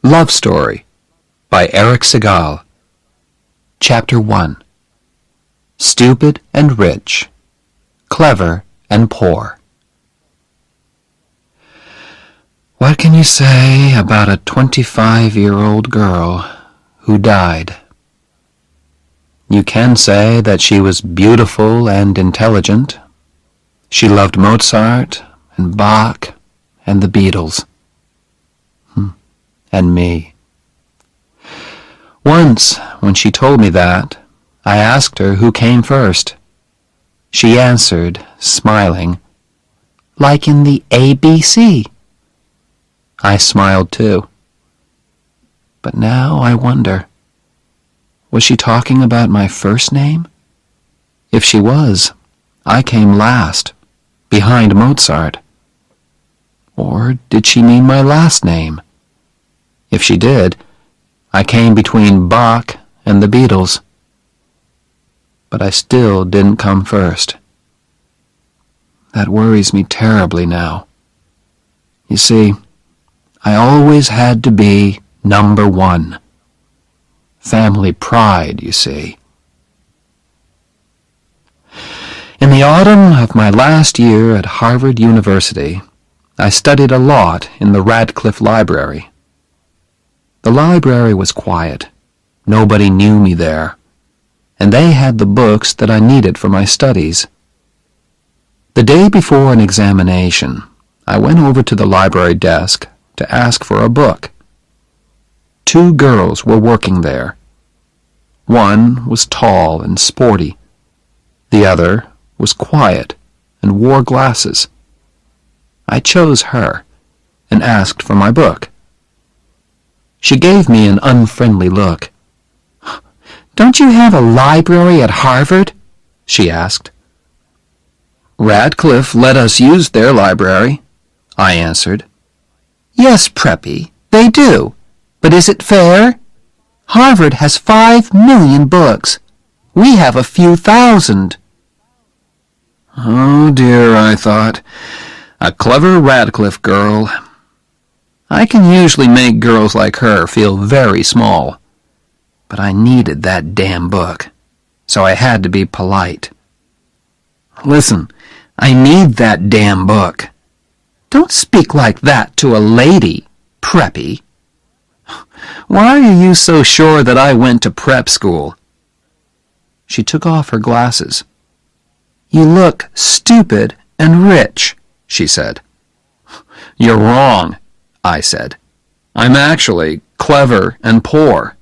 Love Story by Eric Segal. Chapter 1. Stupid and Rich, Clever and Poor. What can you say about a 25-year-old girl who died? You can say that she was beautiful and intelligent. She loved Mozart and Bach and the Beatles. And me. Once, when she told me that, I asked her who came first. She answered, smiling, "Like in the ABC." I smiled too. But now I wonder, was she talking about my first name? If she was, I came last, behind Mozart. Or did she mean my last name? If she did, I came between Bach and the Beatles. But I still didn't come first. That worries me terribly now. You see, I always had to be number one. Family pride, you see. In the autumn of my last year at Harvard University, I studied a lot in the Radcliffe Library. The library was quiet. Nobody knew me there, and they had the books that I needed for my studies. The day before an examination, I went over to the library desk to ask for a book. Two girls were working there. One was tall and sporty. The other was quiet and wore glasses. I chose her and asked for my book. She gave me an unfriendly look. "Don't you have a library at Harvard?" she asked. "Radcliffe let us use their library," I answered. "Yes, Preppy, they do. But is it fair? Harvard has 5 million books. We have a few thousand." Oh dear, I thought. A clever Radcliffe girl. I can usually make girls like her feel very small. But I needed that damn book, so I had to be polite. "Listen, I need that damn book." "Don't speak like that to a lady, Preppy." "Why are you so sure that I went to prep school?" She took off her glasses. "You look stupid and rich," she said. "You're wrong," I said. "I'm actually clever and poor."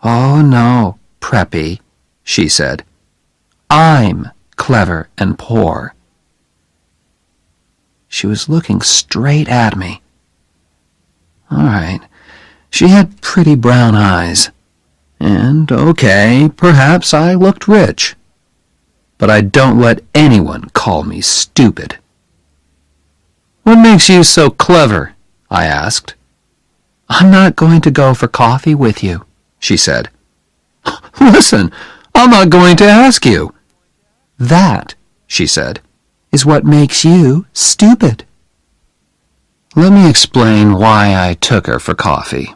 "Oh, no, Preppy," she said. "I'm clever and poor." She was looking straight at me. All right, she had pretty brown eyes. And, okay, perhaps I looked rich. But I don't let anyone call me stupid. "What makes you so clever?" I asked. "I'm not going to go for coffee with you," she said. "Listen, I'm not going to ask you." "That," she said, "is what makes you stupid." Let me explain why I took her for coffee.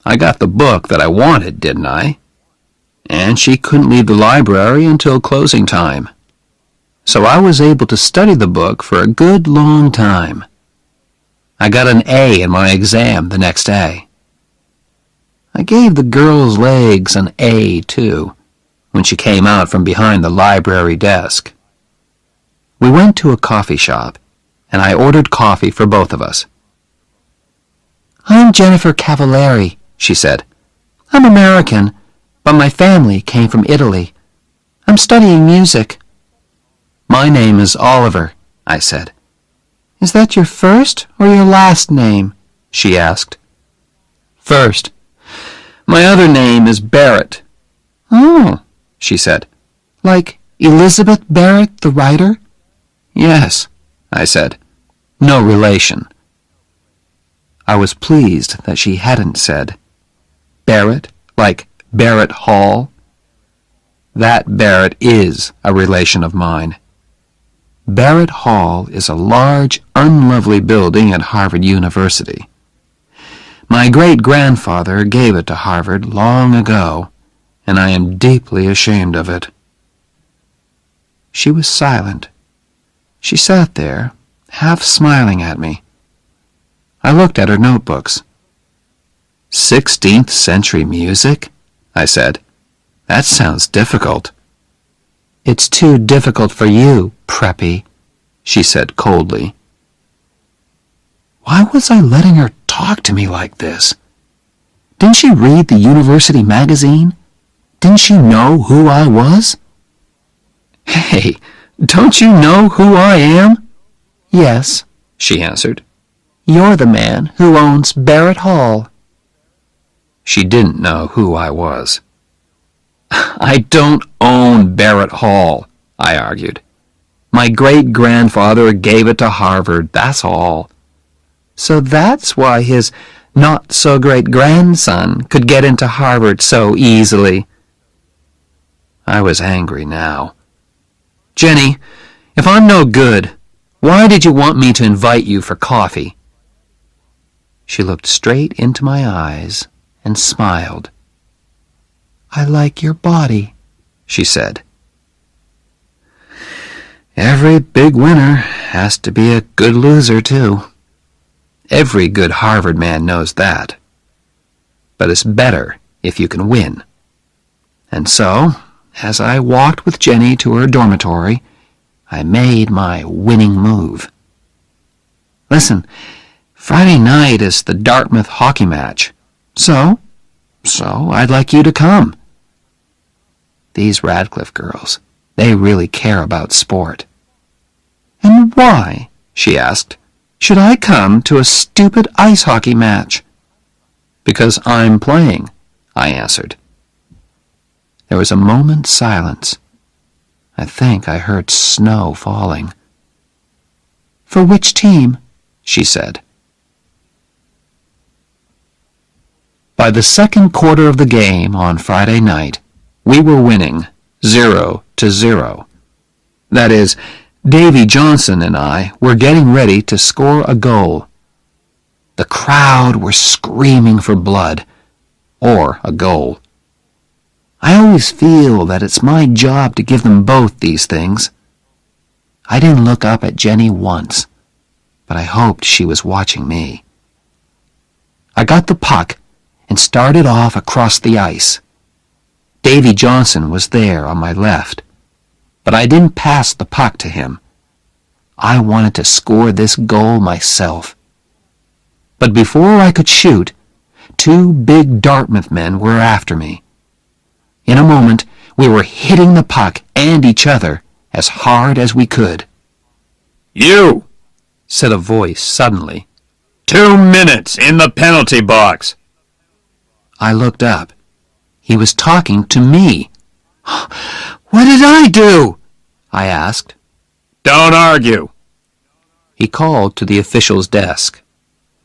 I got the book that I wanted, didn't I? And she couldn't leave the library until closing time. So I was able to study the book for a good long time. I got an A in my exam the next day. I gave the girl's legs an A, too, when she came out from behind the library desk. We went to a coffee shop, and I ordered coffee for both of us. "I'm Jennifer Cavallari," she said. "I'm American, but my family came from Italy. I'm studying music." "My name is Oliver," I said. "Is that your first or your last name?" she asked. "First. My other name is Barrett." "Oh," she said. "Like Elizabeth Barrett, the writer?" "Yes," I said. "No relation." I was pleased that she hadn't said Barrett, like Barrett Hall. That Barrett is a relation of mine. Barrett Hall is a large, unlovely building at Harvard University. My great-grandfather gave it to Harvard long ago, and I am deeply ashamed of it." She was silent. She sat there, half smiling at me. I looked at her notebooks. 16th century music? I said. That sounds difficult. It's too difficult for you, preppy, she said coldly. Why was I letting her talk to me like this? Didn't she read the university magazine? Didn't she know who I was? Hey, don't you know who I am? Yes, she answered. You're the man who owns Barrett Hall. She didn't know who I was. I don't own Barrett Hall, I argued. My great-grandfather gave it to Harvard, that's all. So that's why his not-so-great-grandson could get into Harvard so easily. I was angry now. Jenny, if I'm no good, why did you want me to invite you for coffee? She looked straight into my eyes and smiled. I like your body, she said. Every big winner has to be a good loser, too. Every good Harvard man knows that. But it's better if you can win. And so, as I walked with Jenny to her dormitory, I made my winning move. Listen, Friday night is the Dartmouth hockey match. So I'd like you to come. These Radcliffe girls, they really care about sport. And why, she asked, should I come to a stupid ice hockey match? Because I'm playing, I answered. There was a moment's silence. I think I heard snow falling. For which team? She said. By the second quarter of the game on Friday night, we were winning 0-0. That is, Davy Johnson and I were getting ready to score a goal. The crowd were screaming for blood, or a goal. I always feel that it's my job to give them both these things. I didn't look up at Jenny once, but I hoped she was watching me. I got the puck and started off across the ice. Davy Johnson was there on my left, but I didn't pass the puck to him. I wanted to score this goal myself. But before I could shoot, two big Dartmouth men were after me. In a moment, we were hitting the puck and each other as hard as we could. "You!" said a voice suddenly. 2 minutes in the penalty box. I looked up. He was talking to me. What did I do? I asked. Don't argue. He called to the official's desk.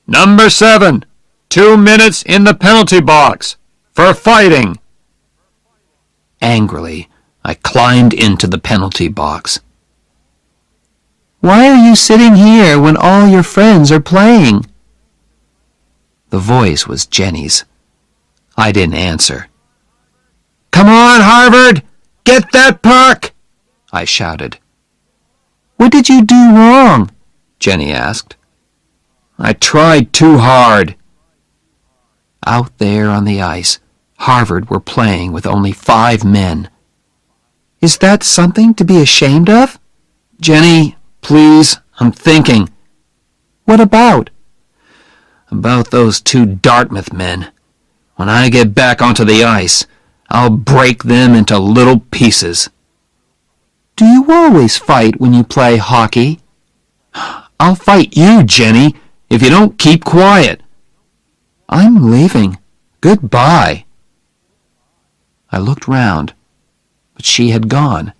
Number 7, 2 minutes in the penalty box for fighting. Angrily, I climbed into the penalty box. Why are you sitting here when all your friends are playing? The voice was Jenny's. I didn't answer. Come on, Harvard! Get that puck! I shouted. What did you do wrong? Jenny asked. I tried too hard. Out there on the ice, Harvard were playing with only 5 men. Is that something to be ashamed of? Jenny, please, I'm thinking. What about? About those 2 Dartmouth men. When I get back onto the ice, I'll break them into little pieces. Do you always fight when you play hockey? I'll fight you, Jenny, if you don't keep quiet. I'm leaving. Goodbye. I looked round, but she had gone.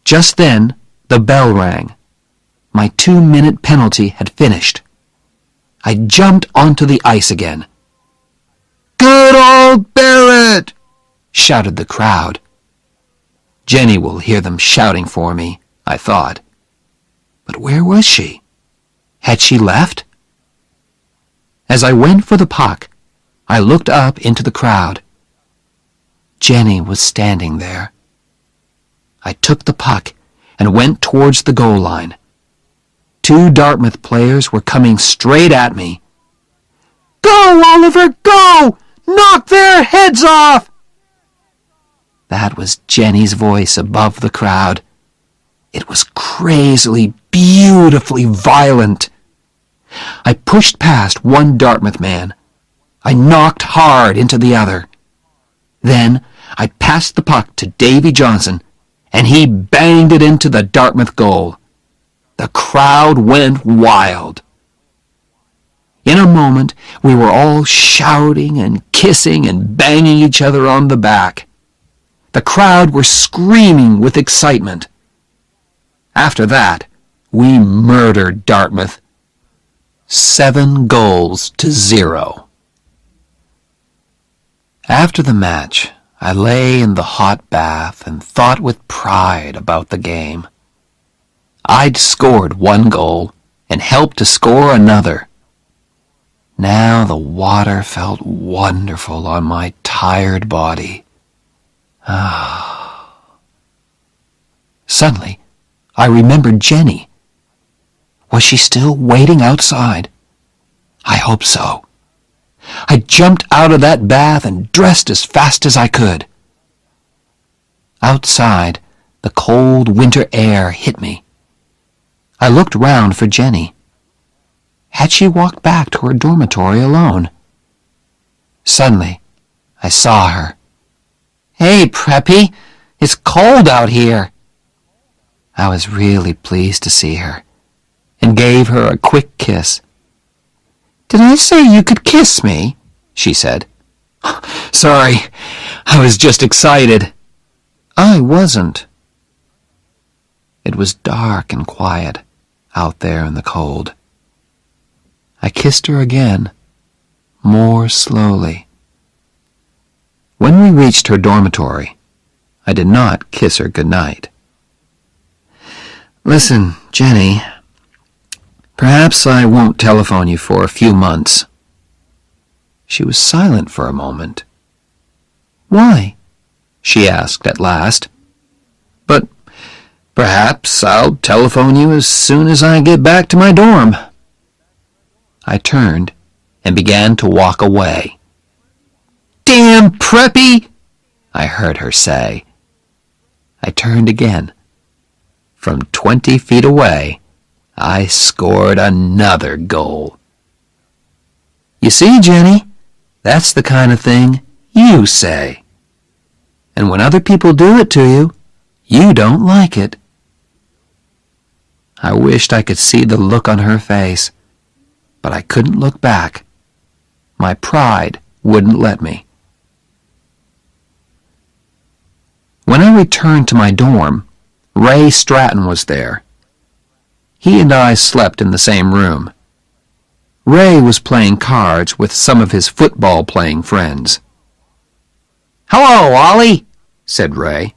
Just then, the bell rang. My 2-minute penalty had finished. I jumped onto the ice again. Good old Barrett! Shouted the crowd. Jenny will hear them shouting for me, I thought. But where was she? Had she left? As I went for the puck, I looked up into the crowd. Jenny was standing there. I took the puck and went towards the goal line. 2 Dartmouth players were coming straight at me. "Go, Oliver, go! Knock their heads off!" That was Jenny's voice above the crowd. It was crazily, beautifully violent. I pushed past one Dartmouth man. I knocked hard into the other. Then I passed the puck to Davy Johnson, and he banged it into the Dartmouth goal. The crowd went wild. In a moment, we were all shouting and kissing and banging each other on the back. The crowd were screaming with excitement. After that, we murdered Dartmouth. 7-0. After the match, I lay in the hot bath and thought with pride about the game. I'd scored 1 goal and helped to score another. Now the water felt wonderful on my tired body. Suddenly, I remembered Jenny. Was she still waiting outside? I hope so. I jumped out of that bath and dressed as fast as I could. Outside, the cold winter air hit me. I looked round for Jenny. Had she walked back to her dormitory alone? Suddenly, I saw her. "Hey, Preppy, it's cold out here." I was really pleased to see her, and gave her a quick kiss. "Did I say you could kiss me?" she said. "Sorry, I was just excited." "I wasn't." It was dark and quiet out there in the cold. I kissed her again, more slowly. When we reached her dormitory, I did not kiss her goodnight. "Listen, Jenny, perhaps I won't telephone you for a few months." She was silent for a moment. "Why?" she asked at last. "But perhaps I'll telephone you as soon as I get back to my dorm." I turned and began to walk away. "Damn Preppy!" I heard her say. I turned again. From 20 feet away, I scored another goal. You see, Jenny, that's the kind of thing you say. And when other people do it to you, you don't like it. I wished I could see the look on her face, but I couldn't look back. My pride wouldn't let me. When I returned to my dorm, Ray Stratton was there. He and I slept in the same room. Ray was playing cards with some of his football-playing friends. "Hello, Ollie," said Ray.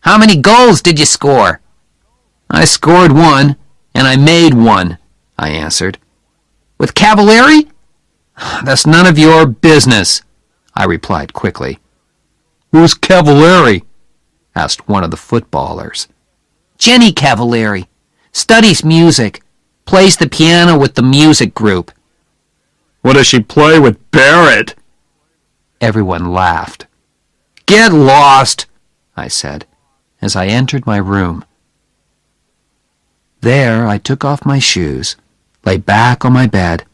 "How many goals did you score?" "I scored 1, and I made 1, I answered. "With Cavalieri?" "That's none of your business," I replied quickly. "Who's Cavalieri?" asked one of the footballers. "Jenny Cavalieri. Studies music. Plays the piano with the music group." "What does she play with Barrett?" Everyone laughed. "Get lost," I said, as I entered my room. There I took off my shoes, lay back on my bed,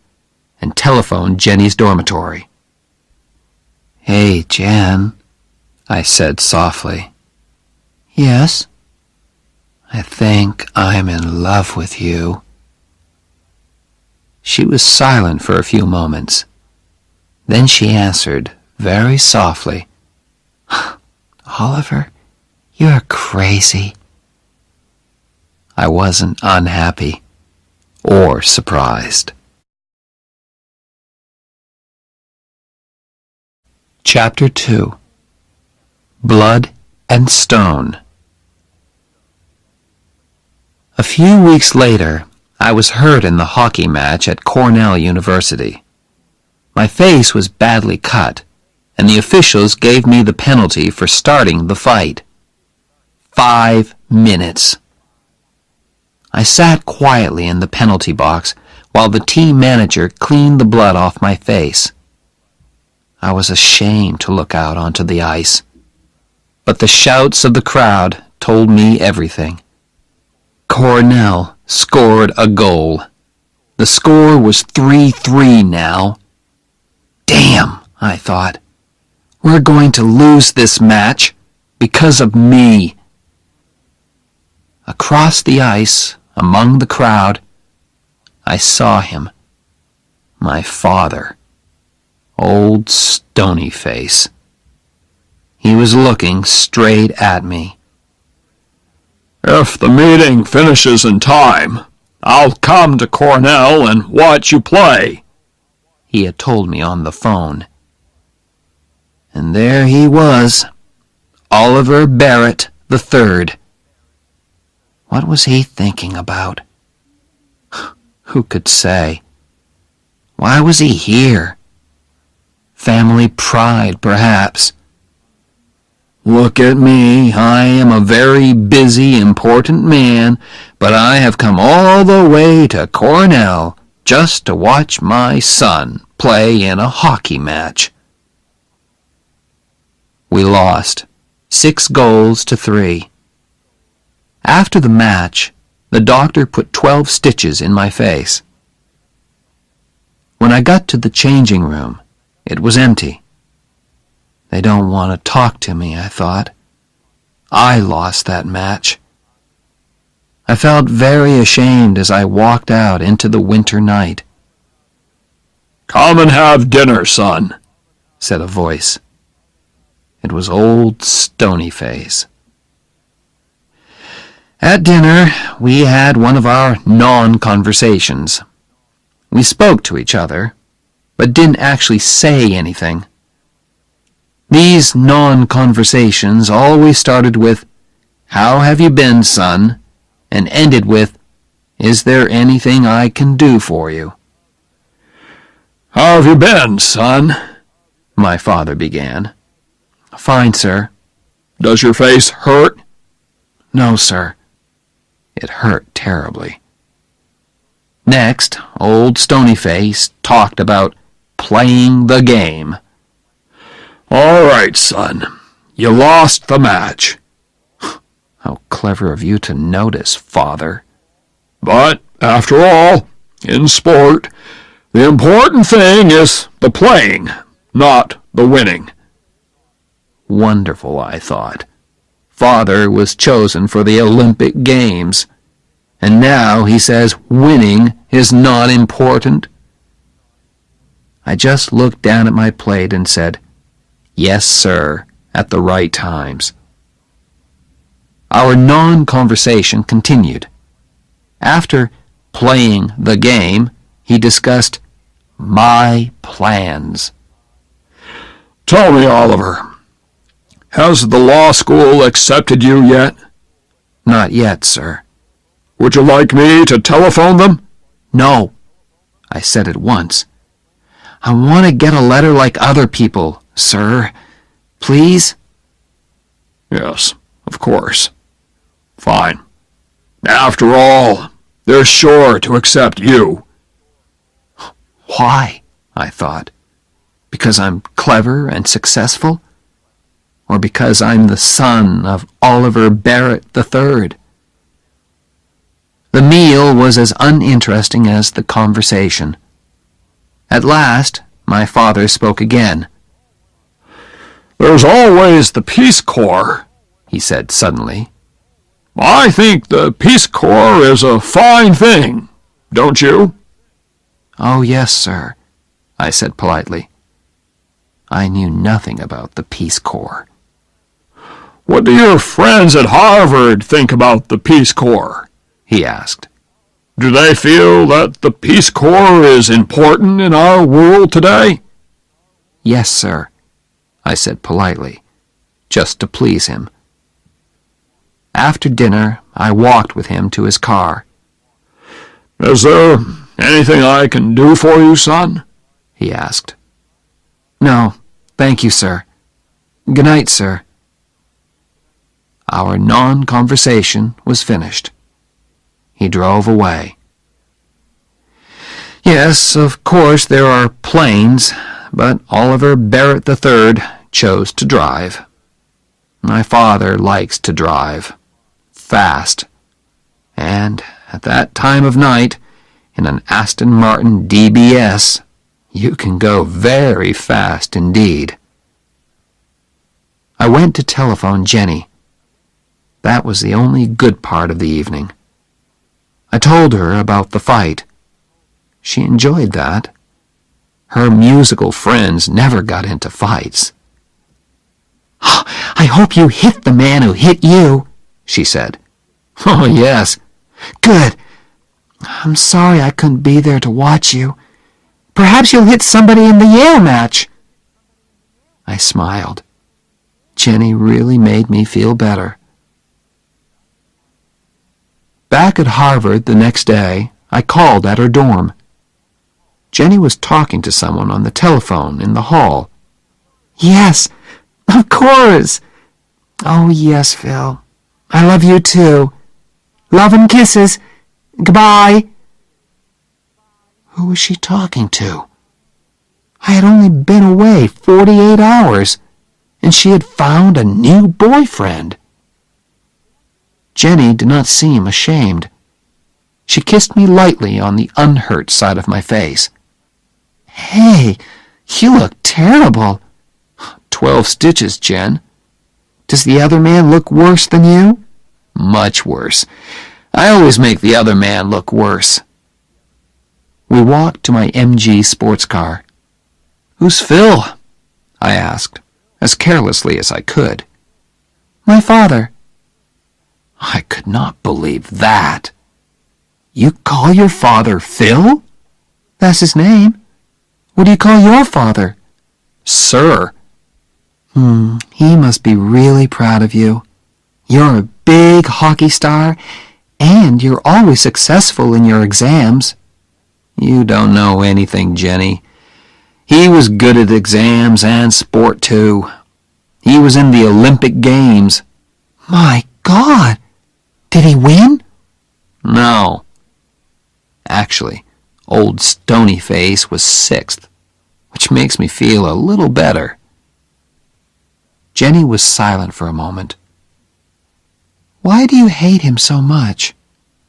and telephoned Jenny's dormitory. "Hey, Jen," I said softly. "Yes?" "I think I'm in love with you." She was silent for a few moments. Then she answered very softly, "Oliver, you're crazy." I wasn't unhappy or surprised. Chapter 2. Blood and Stone. A few weeks later, I was hurt in the hockey match at Cornell University. My face was badly cut, and the officials gave me the penalty for starting the fight. 5 minutes. I sat quietly in the penalty box while the team manager cleaned the blood off my face. I was ashamed to look out onto the ice, but the shouts of the crowd told me everything. Cornell scored a goal. The score was 3-3 now. Damn, I thought. We're going to lose this match because of me. Across the ice, among the crowd, I saw him. My father. Old Stony Face. He was looking straight at me. If the meeting finishes in time, I'll come to Cornell and watch you play, he had told me on the phone. And there he was, Oliver Barrett III. What was he thinking about? Who could say? Why was he here? Family pride, perhaps. Look at me, I am a very busy, important man, but I have come all the way to Cornell just to watch my son play in a hockey match. We lost, 6-3. After the match, the doctor put 12 stitches in my face. When I got to the changing room, it was empty. They don't want to talk to me, I thought. I lost that match. I felt very ashamed as I walked out into the winter night. "Come and have dinner, son," said a voice. It was old Stony Face. At dinner, we had one of our non-conversations. We spoke to each other, but didn't actually say anything. These non-conversations always started with, "How have you been, son?" and ended with, "Is there anything I can do for you?" "How have you been, son?" my father began. "Fine, sir." "Does your face hurt?" "No, sir." It hurt terribly. Next, old Stony Face talked about playing the game. "All right, son. You lost the match." How clever of you to notice, Father. "But, after all, in sport, the important thing is the playing, not the winning." Wonderful, I thought. Father was chosen for the Olympic Games, and now he says winning is not important. I just looked down at my plate and said, "Yes, sir," at the right times. Our non-conversation continued. After playing the game, he discussed my plans. "Tell me, Oliver, has the law school accepted you yet?" "Not yet, sir." "Would you like me to telephone them?" "No," I said at once. "I want to get a letter like other people, sir. Please?" "Yes, of course. Fine. After all, they're sure to accept you." Why? I thought. Because I'm clever and successful? Or because I'm the son of Oliver Barrett III? The meal was as uninteresting as the conversation. At last, my father spoke again. "There's always the Peace Corps," he said suddenly. "I think the Peace Corps is a fine thing, don't you?" "Oh, yes, sir," I said politely. I knew nothing about the Peace Corps. "What do your friends at Harvard think about the Peace Corps?" he asked. "Do they feel that the Peace Corps is important in our world today?" "Yes, sir," I said politely, just to please him. After dinner, I walked with him to his car. "Is there anything I can do for you, son?" he asked. No, thank you, sir. Good night, sir. Our non-conversation was finished. He drove away. Yes, of course there are planes, but Oliver Barrett III chose to drive. My father likes to drive. Fast. And at that time of night, in an Aston Martin DBS, you can go very fast indeed. I went to telephone Jenny. That was the only good part of the evening. I told her about the fight. She enjoyed that. Her musical friends never got into fights. "I hope you hit the man who hit you," she said. "Oh, yes." "Good. I'm sorry I couldn't be there to watch you. Perhaps you'll hit somebody in the Yale match." I smiled. Jenny really made me feel better. Back at Harvard the next day, I called at her dorm. Jenny was talking to someone on the telephone in the hall. "Yes, of course. Oh, yes, Phil. I love you too. Love and kisses. Goodbye." Who was she talking to? I had only been away 48 hours, and she had found a new boyfriend. Jenny did not seem ashamed. She kissed me lightly on the unhurt side of my face. "Hey, you look terrible." 12 stitches, Jen. "Does the other man look worse than you?" "Much worse. I always make the other man look worse." We walked to my MG sports car. "Who's Phil?" I asked, as carelessly as I could. "My father." I could not believe that. "You call your father Phil?" "That's his name. What do you call your father?" "Sir." He must be really proud of you. You're a big hockey star, and you're always successful in your exams." "You don't know anything, Jenny. He was good at exams and sport, too. He was in the Olympic Games." "My God! Did he win?" "No. Actually, old Stonyface was 6th, which makes me feel a little better." Jenny was silent for a moment. "Why do you hate him so much?"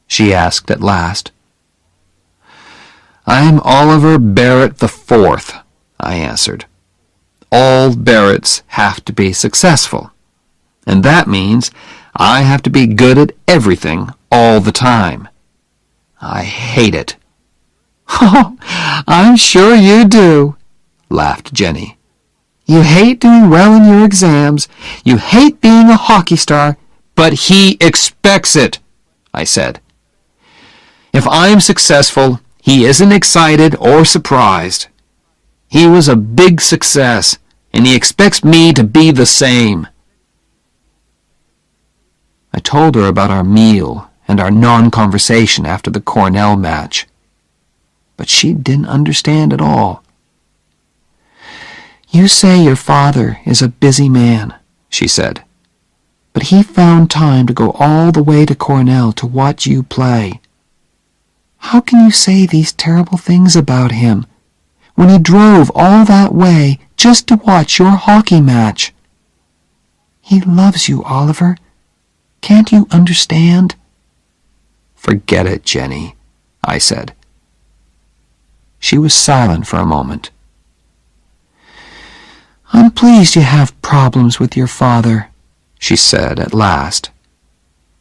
she asked at last. "I'm Oliver Barrett IV, I answered. "All Barretts have to be successful, and that means I have to be good at everything all the time. I hate it." "Oh, I'm sure you do," laughed Jenny. "You hate doing well in your exams. You hate being a hockey star." "But he expects it," I said. "If I'm successful, he isn't excited or surprised. He was a big success, and he expects me to be the same." I told her about our meal and our non-conversation after the Cornell match, but she didn't understand at all. "You say your father is a busy man," she said, "but he found time to go all the way to Cornell to watch you play. How can you say these terrible things about him when he drove all that way just to watch your hockey match? He loves you, Oliver. Can't you understand?" "Forget it, Jenny," I said. She was silent for a moment. "I'm pleased you have problems with your father," she said at last.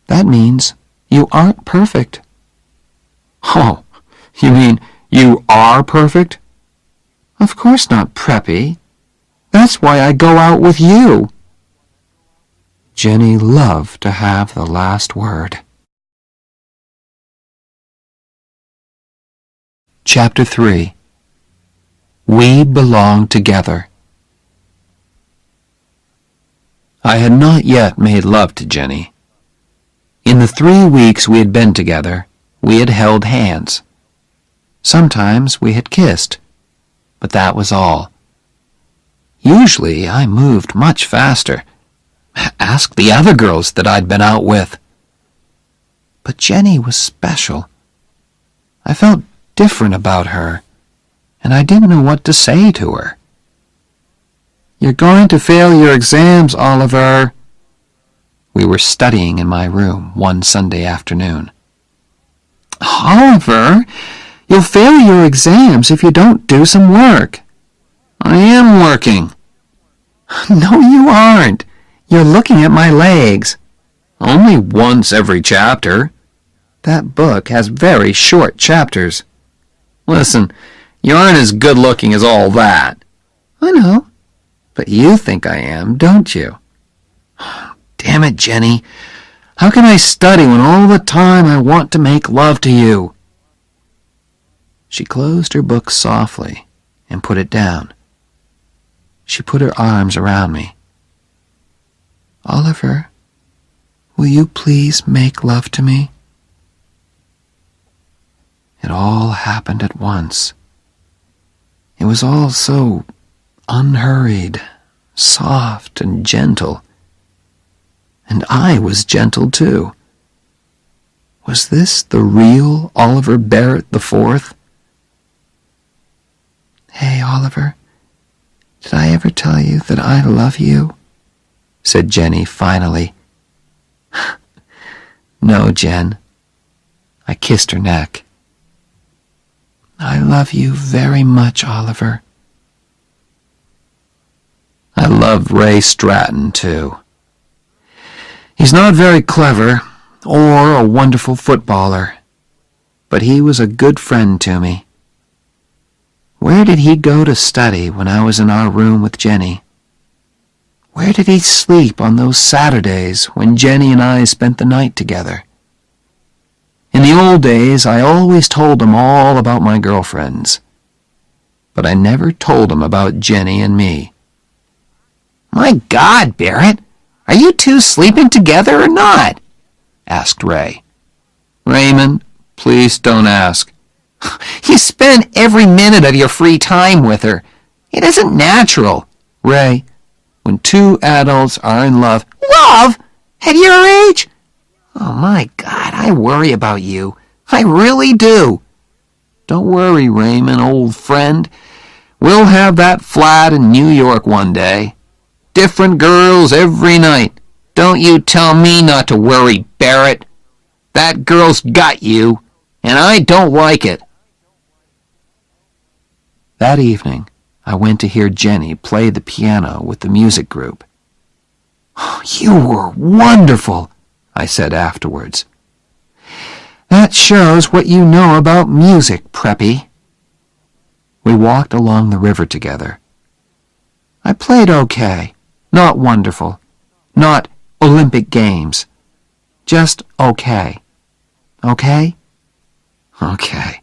"That means you aren't perfect." "Oh, you mean you are perfect?" "Of course not, Preppy. That's why I go out with you." Jenny loved to have the last word. Chapter 3. We Belong Together. I had not yet made love to Jenny. In the 3 weeks we had been together, we had held hands. Sometimes we had kissed, but that was all. Usually I moved much faster. Ask the other girls that I'd been out with. But Jenny was special. I felt different about her, and I didn't know what to say to her. "You're going to fail your exams, Oliver." We were studying in my room one Sunday afternoon. "Oliver, you'll fail your exams if you don't do some work." "I am working." "No, you aren't. You're looking at my legs." "Only once every chapter." "That book has very short chapters." "Listen, you aren't as good-looking as all that." "I know, but you think I am, don't you?" "Damn it, Jenny. How can I study when all the time I want to make love to you?" She closed her book softly and put it down. She put her arms around me. "Oliver, will you please make love to me?" It all happened at once. It was all so unhurried, soft and gentle. And I was gentle too. Was this the real Oliver Barrett IV? "Hey, Oliver, did I ever tell you that I love you?" said Jenny finally. "No, Jen." I kissed her neck. "I love you very much, Oliver." I loved Ray Stratton, too. He's not very clever or a wonderful footballer, but he was a good friend to me. Where did he go to study when I was in our room with Jenny? Where did he sleep on those Saturdays when Jenny and I spent the night together? In the old days, I always told him all about my girlfriends, but I never told him about Jenny and me. "My God, Barrett, are you two sleeping together or not?" asked Ray. "Raymond, please don't ask." "You spend every minute of your free time with her. It isn't natural." "Ray, when two adults are in love—" "Love? At your age? Oh, my God, I worry about you. I really do." "Don't worry, Raymond, old friend. We'll have that flat in New York one day. Different girls every night. Don't you tell me not to worry, Barrett. That girl's got you, and I don't like it." That evening, I went to hear Jenny play the piano with the music group. "You were wonderful," I said afterwards. "That shows what you know about music, Preppy." We walked along the river together. I played okay, not wonderful, not Olympic Games, just okay. Okay? Okay,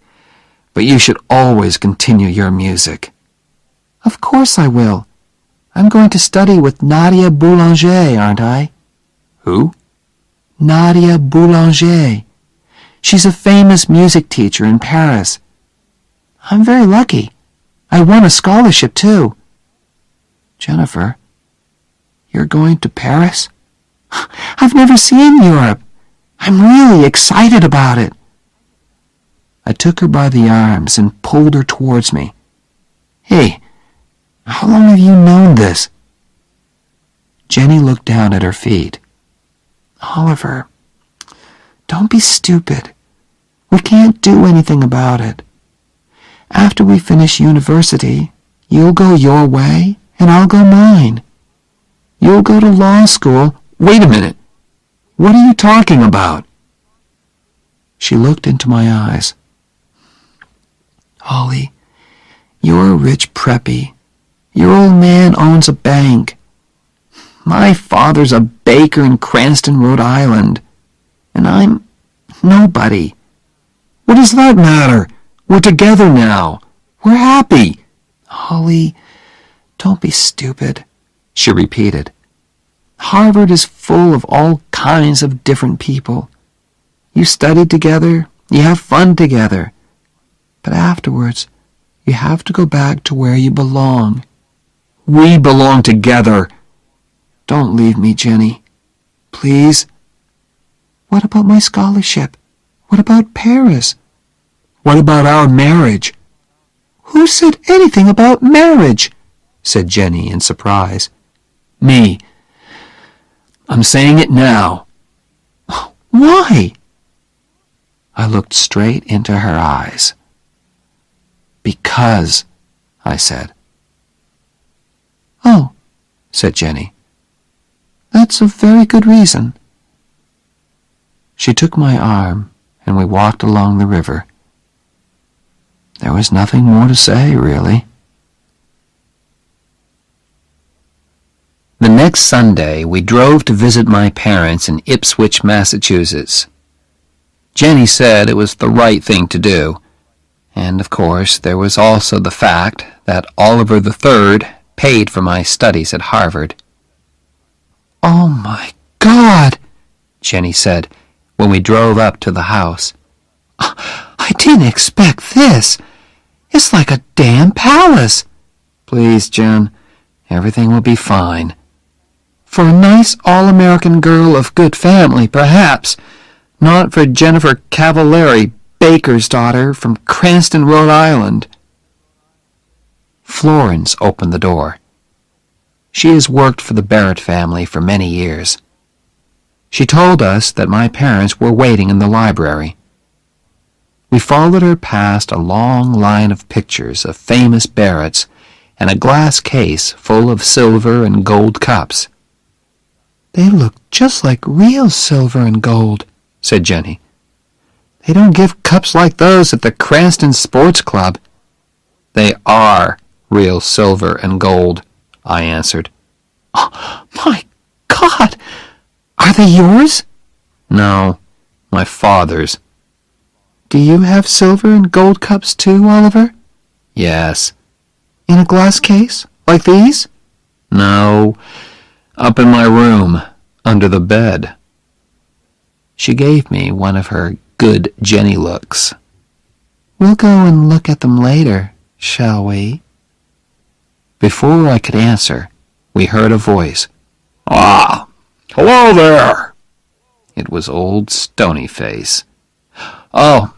but you should always continue your music. "Of course I will. I'm going to study with Nadia Boulanger, aren't I?" "Who?" "Nadia Boulanger. She's a famous music teacher in Paris. I'm very lucky. I won a scholarship, too." "Jennifer, you're going to Paris?" "I've never seen Europe. I'm really excited about it." I took her by the arms and pulled her towards me. "Hey, how long have you known this?" Jenny looked down at her feet. "Oliver, don't be stupid. We can't do anything about it. After we finish university, you'll go your way and I'll go mine. You'll go to law school." "Wait a minute. What are you talking about?" She looked into my eyes. "Ollie, you're a rich preppy. Your old man owns a bank. My father's a baker in Cranston, Rhode Island. And I'm nobody." "What does that matter? We're together now. We're happy." "Ollie, don't be stupid," she repeated. "Harvard is full of all kinds of different people. You study together, you have fun together. But afterwards, you have to go back to where you belong, We belong together. Don't leave me, Jenny. Please. What about my scholarship? What about Paris? What about our marriage? Who said anything about marriage? Said Jenny in surprise. Me. I'm saying it now. Why? I looked straight into her eyes. Because, I said. Oh, said Jenny. That's a very good reason. She took my arm, and we walked along the river. There was nothing more to say, really. The next Sunday, we drove to visit my parents in Ipswich, Massachusetts. Jenny said it was the right thing to do, and of course there was also the fact that Oliver III paid for my studies at Harvard. "Oh my God," Jenny said when we drove up to the house. "I didn't expect this. It's like a damn palace." "Please, Jen, everything will be fine." "For a nice all-American girl of good family, perhaps. Not for Jennifer Cavallari, baker's daughter from Cranston, Rhode Island." Florence opened the door. She has worked for the Barrett family for many years. She told us that my parents were waiting in the library. We followed her past a long line of pictures of famous Barretts and a glass case full of silver and gold cups. "They look just like real silver and gold," said Jenny. "They don't give cups like those at the Cranston Sports Club." "They are real silver and gold," I answered. "Oh, my God! Are they yours?" "No, my father's." "Do you have silver and gold cups too, Oliver?" "Yes." "In a glass case, like these?" "No, up in my room, under the bed." She gave me one of her good Jenny looks. "We'll go and look at them later, shall we?" Before I could answer, we heard a voice. "Ah, hello there." It was old Stonyface. "Oh,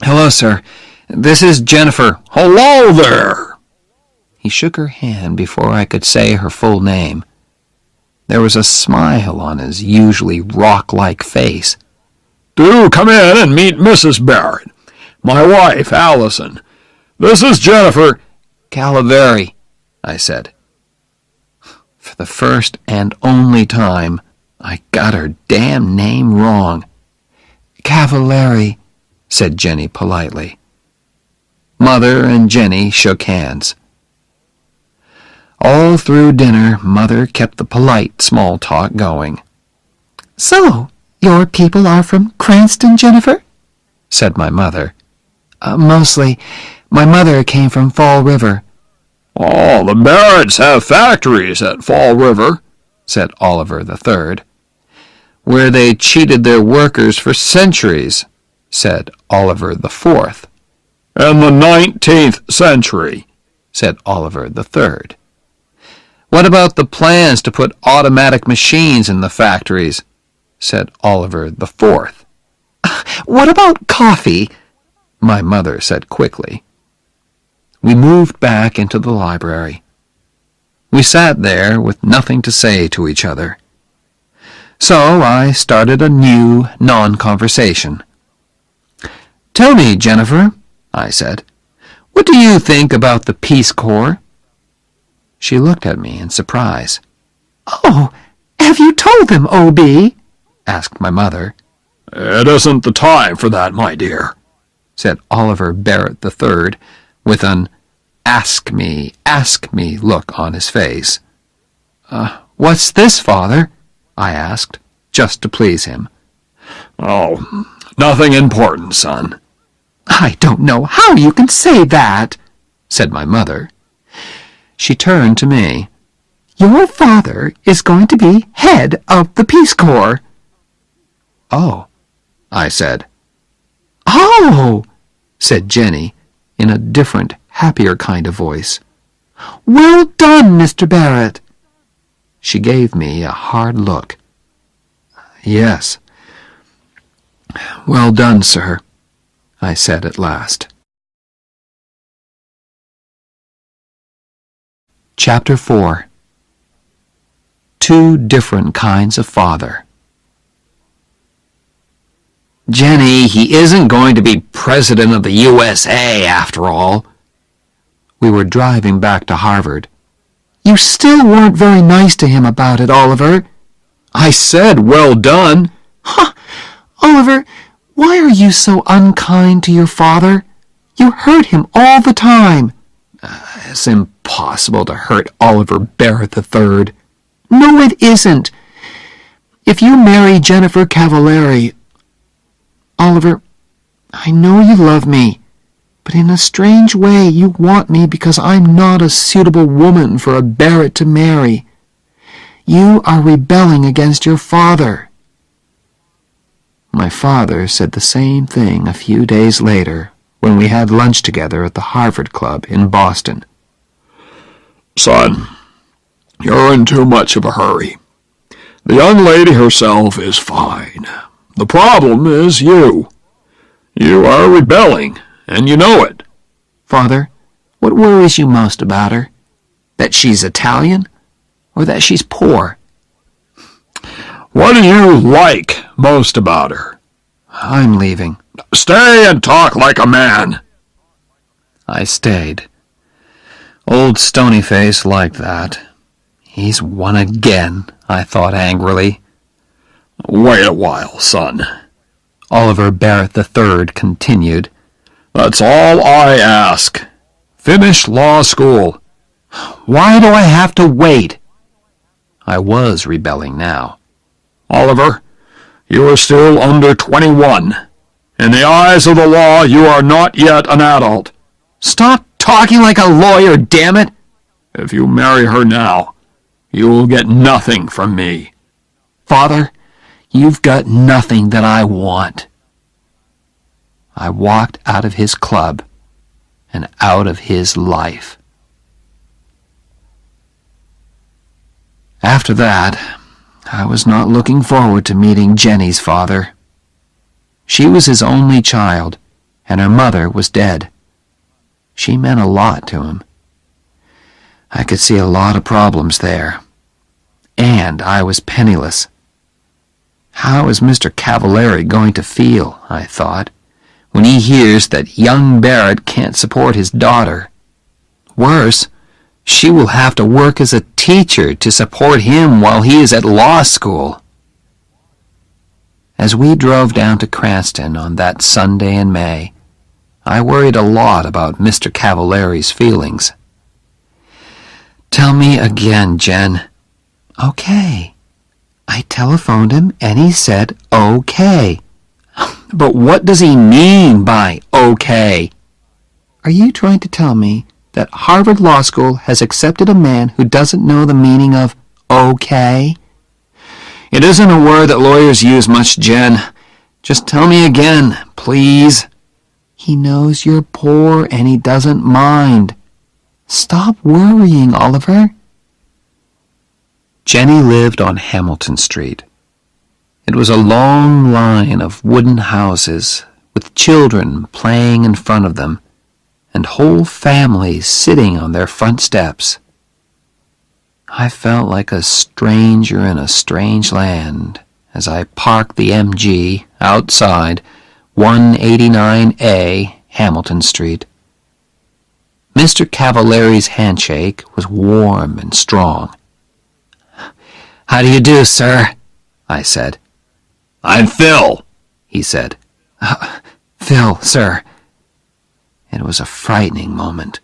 hello, sir. This is Jennifer." "Hello there." He shook her hand before I could say her full name. There was a smile on his usually rock-like face. "Do come in and meet Mrs. Barrett, my wife, Allison. This is Jennifer." "Cavallari," I said. For the first and only time, I got her damn name wrong. "Cavallari," said Jenny politely. Mother and Jenny shook hands. All through dinner, Mother kept the polite small talk going. "So, your people are from Cranston, Jennifer?" said my mother. Mostly. My mother came from Fall River." "Oh, the Barretts have factories at Fall River," said Oliver III. "Where they cheated their workers for centuries," said Oliver IV. "In the 19th century," said Oliver III. "What about the plans to put automatic machines in the factories?" said Oliver IV. "What about coffee?" my mother said quickly. We moved back into the library. We sat there with nothing to say to each other. So I started a new non-conversation. "Tell me, Jennifer," I said, "what do you think about the Peace Corps?" She looked at me in surprise. "Oh, have you told them, O.B.?" asked my mother. "It isn't the time for that, my dear," said Oliver Barrett III, with an ask me look on his face. What's this, Father?" I asked, just to please him. "Oh, nothing important, son." "I don't know how you can say that," said my mother. She turned to me. "Your father is going to be head of the Peace Corps." "Oh," I said. "Oh," said Jenny in a different, happier kind of voice. Well done, Mr. Barrett. She gave me a hard look. Yes. Well done, sir, I said at last. Chapter 4. Two different kinds of father. Jenny, he isn't going to be president of the USA after all. We were driving back to Harvard. You still weren't very nice to him about it, Oliver. I said well done. Huh, Oliver, why are you so unkind to your father? You hurt him all the time. It's impossible to hurt Oliver Barrett III. No, it isn't. If you marry Jennifer Cavallari... Oliver, I know you love me, but in a strange way you want me because I'm not a suitable woman for a Barrett to marry. You are rebelling against your father. My father said the same thing a few days later when we had lunch together at the Harvard Club in Boston. Son, you're in too much of a hurry. The young lady herself is fine. The problem is you. You are rebelling, and you know it. Father, what worries you most about her? That she's Italian, or that she's poor? What do you like most about her? I'm leaving. Stay and talk like a man. I stayed. Old Stonyface liked that. He's won again, I thought angrily. Wait a while, son, Oliver Barrett III continued. That's all I ask. Finish law school. Why do I have to wait? I was rebelling now. Oliver, you are still under 21. In the eyes of the law, you are not yet an adult. Stop talking like a lawyer, damn it! If you marry her now, you will get nothing from me. Father, you've got nothing that I want. I walked out of his club and out of his life. After that, I was not looking forward to meeting Jenny's father. She was his only child, and her mother was dead. She meant a lot to him. I could see a lot of problems there. And I was penniless. How is Mr. Cavallari going to feel, I thought, when he hears that young Barrett can't support his daughter? Worse, she will have to work as a teacher to support him while he is at law school. As we drove down to Cranston on that Sunday in May, I worried a lot about Mr. Cavallari's feelings. Tell me again, Jen. Okay. I telephoned him and he said okay. But what does he mean by okay? Are you trying to tell me that Harvard Law School has accepted a man who doesn't know the meaning of okay? It isn't a word that lawyers use much, Jen. Just tell me again, please. He knows you're poor and he doesn't mind. Stop worrying, Oliver. Jenny lived on Hamilton Street. It was a long line of wooden houses with children playing in front of them and whole families sitting on their front steps. I felt like a stranger in a strange land as I parked the MG outside 189A Hamilton Street. Mr. Cavallari's handshake was warm and strong. "How do you do, sir?" I said. "I'm Phil," he said. "Phil, sir." It was a frightening moment.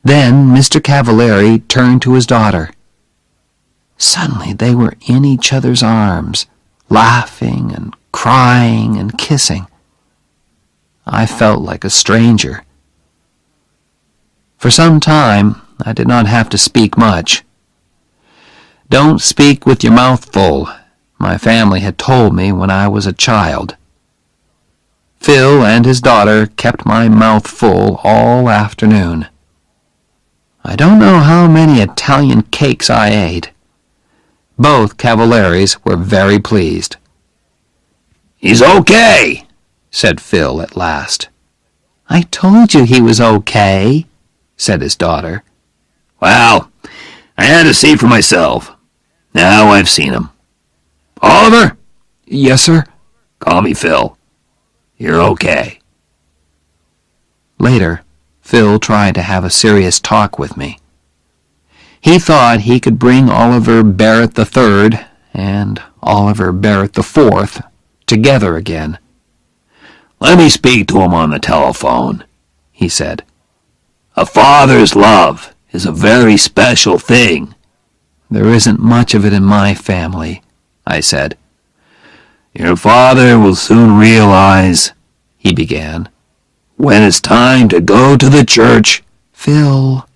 Then Mr. Cavallari turned to his daughter. Suddenly they were in each other's arms, laughing and crying and kissing. I felt like a stranger. For some time, I did not have to speak much. Don't speak with your mouth full, my family had told me when I was a child. Phil and his daughter kept my mouth full all afternoon. I don't know how many Italian cakes I ate. Both Cavalieris were very pleased. "He's okay," said Phil at last. "I told you he was okay," said his daughter. "Well, I had to see for myself. Now I've seen him. Oliver?" "Yes, sir?" "Call me Phil. You're okay." Later, Phil tried to have a serious talk with me. He thought he could bring Oliver Barrett III and Oliver Barrett IV together again. "Let me speak to him on the telephone," he said. "A father's love is a very special thing." "There isn't much of it in my family," I said. "Your father will soon realize," he began, "when it's time to go to the church." "Phil,"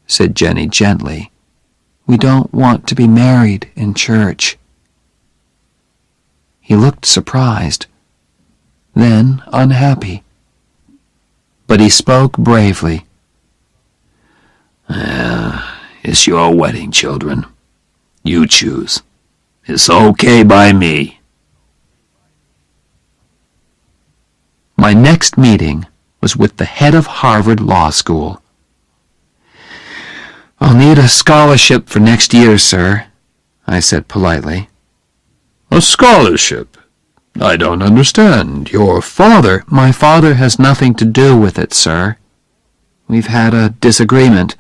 said Jenny gently, "we don't want to be married in church." He looked surprised, then unhappy. But he spoke bravely. "It's your wedding, children. You choose. It's okay by me." My next meeting was with the head of Harvard Law School. "I'll need a scholarship for next year, sir," I said politely. "A scholarship? I don't understand. Your father—" "My father has nothing to do with it, sir. We've had a disagreement,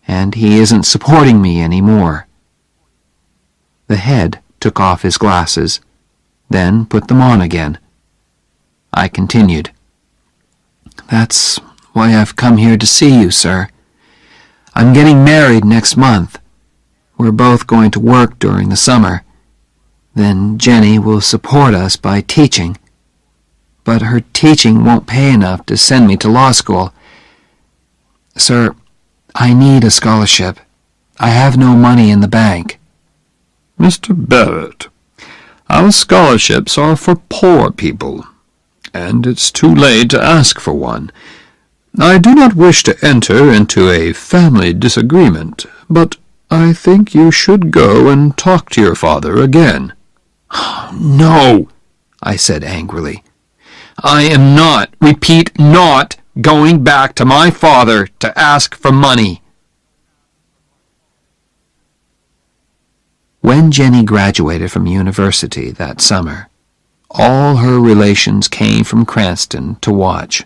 and he isn't supporting me anymore." The head took off his glasses, then put them on again. I continued. "That's why I've come here to see you, sir. I'm getting married next month. We're both going to work during the summer. Then Jenny will support us by teaching. But her teaching won't pay enough to send me to law school. Sir, I need a scholarship. I have no money in the bank." "Mr. Barrett, our scholarships are for poor people, and it's too late to ask for one. I do not wish to enter into a family disagreement, but I think you should go and talk to your father again." "No," I said angrily. "I am not, repeat, not going back to my father to ask for money." When Jenny graduated from university that summer, all her relations came from Cranston to watch.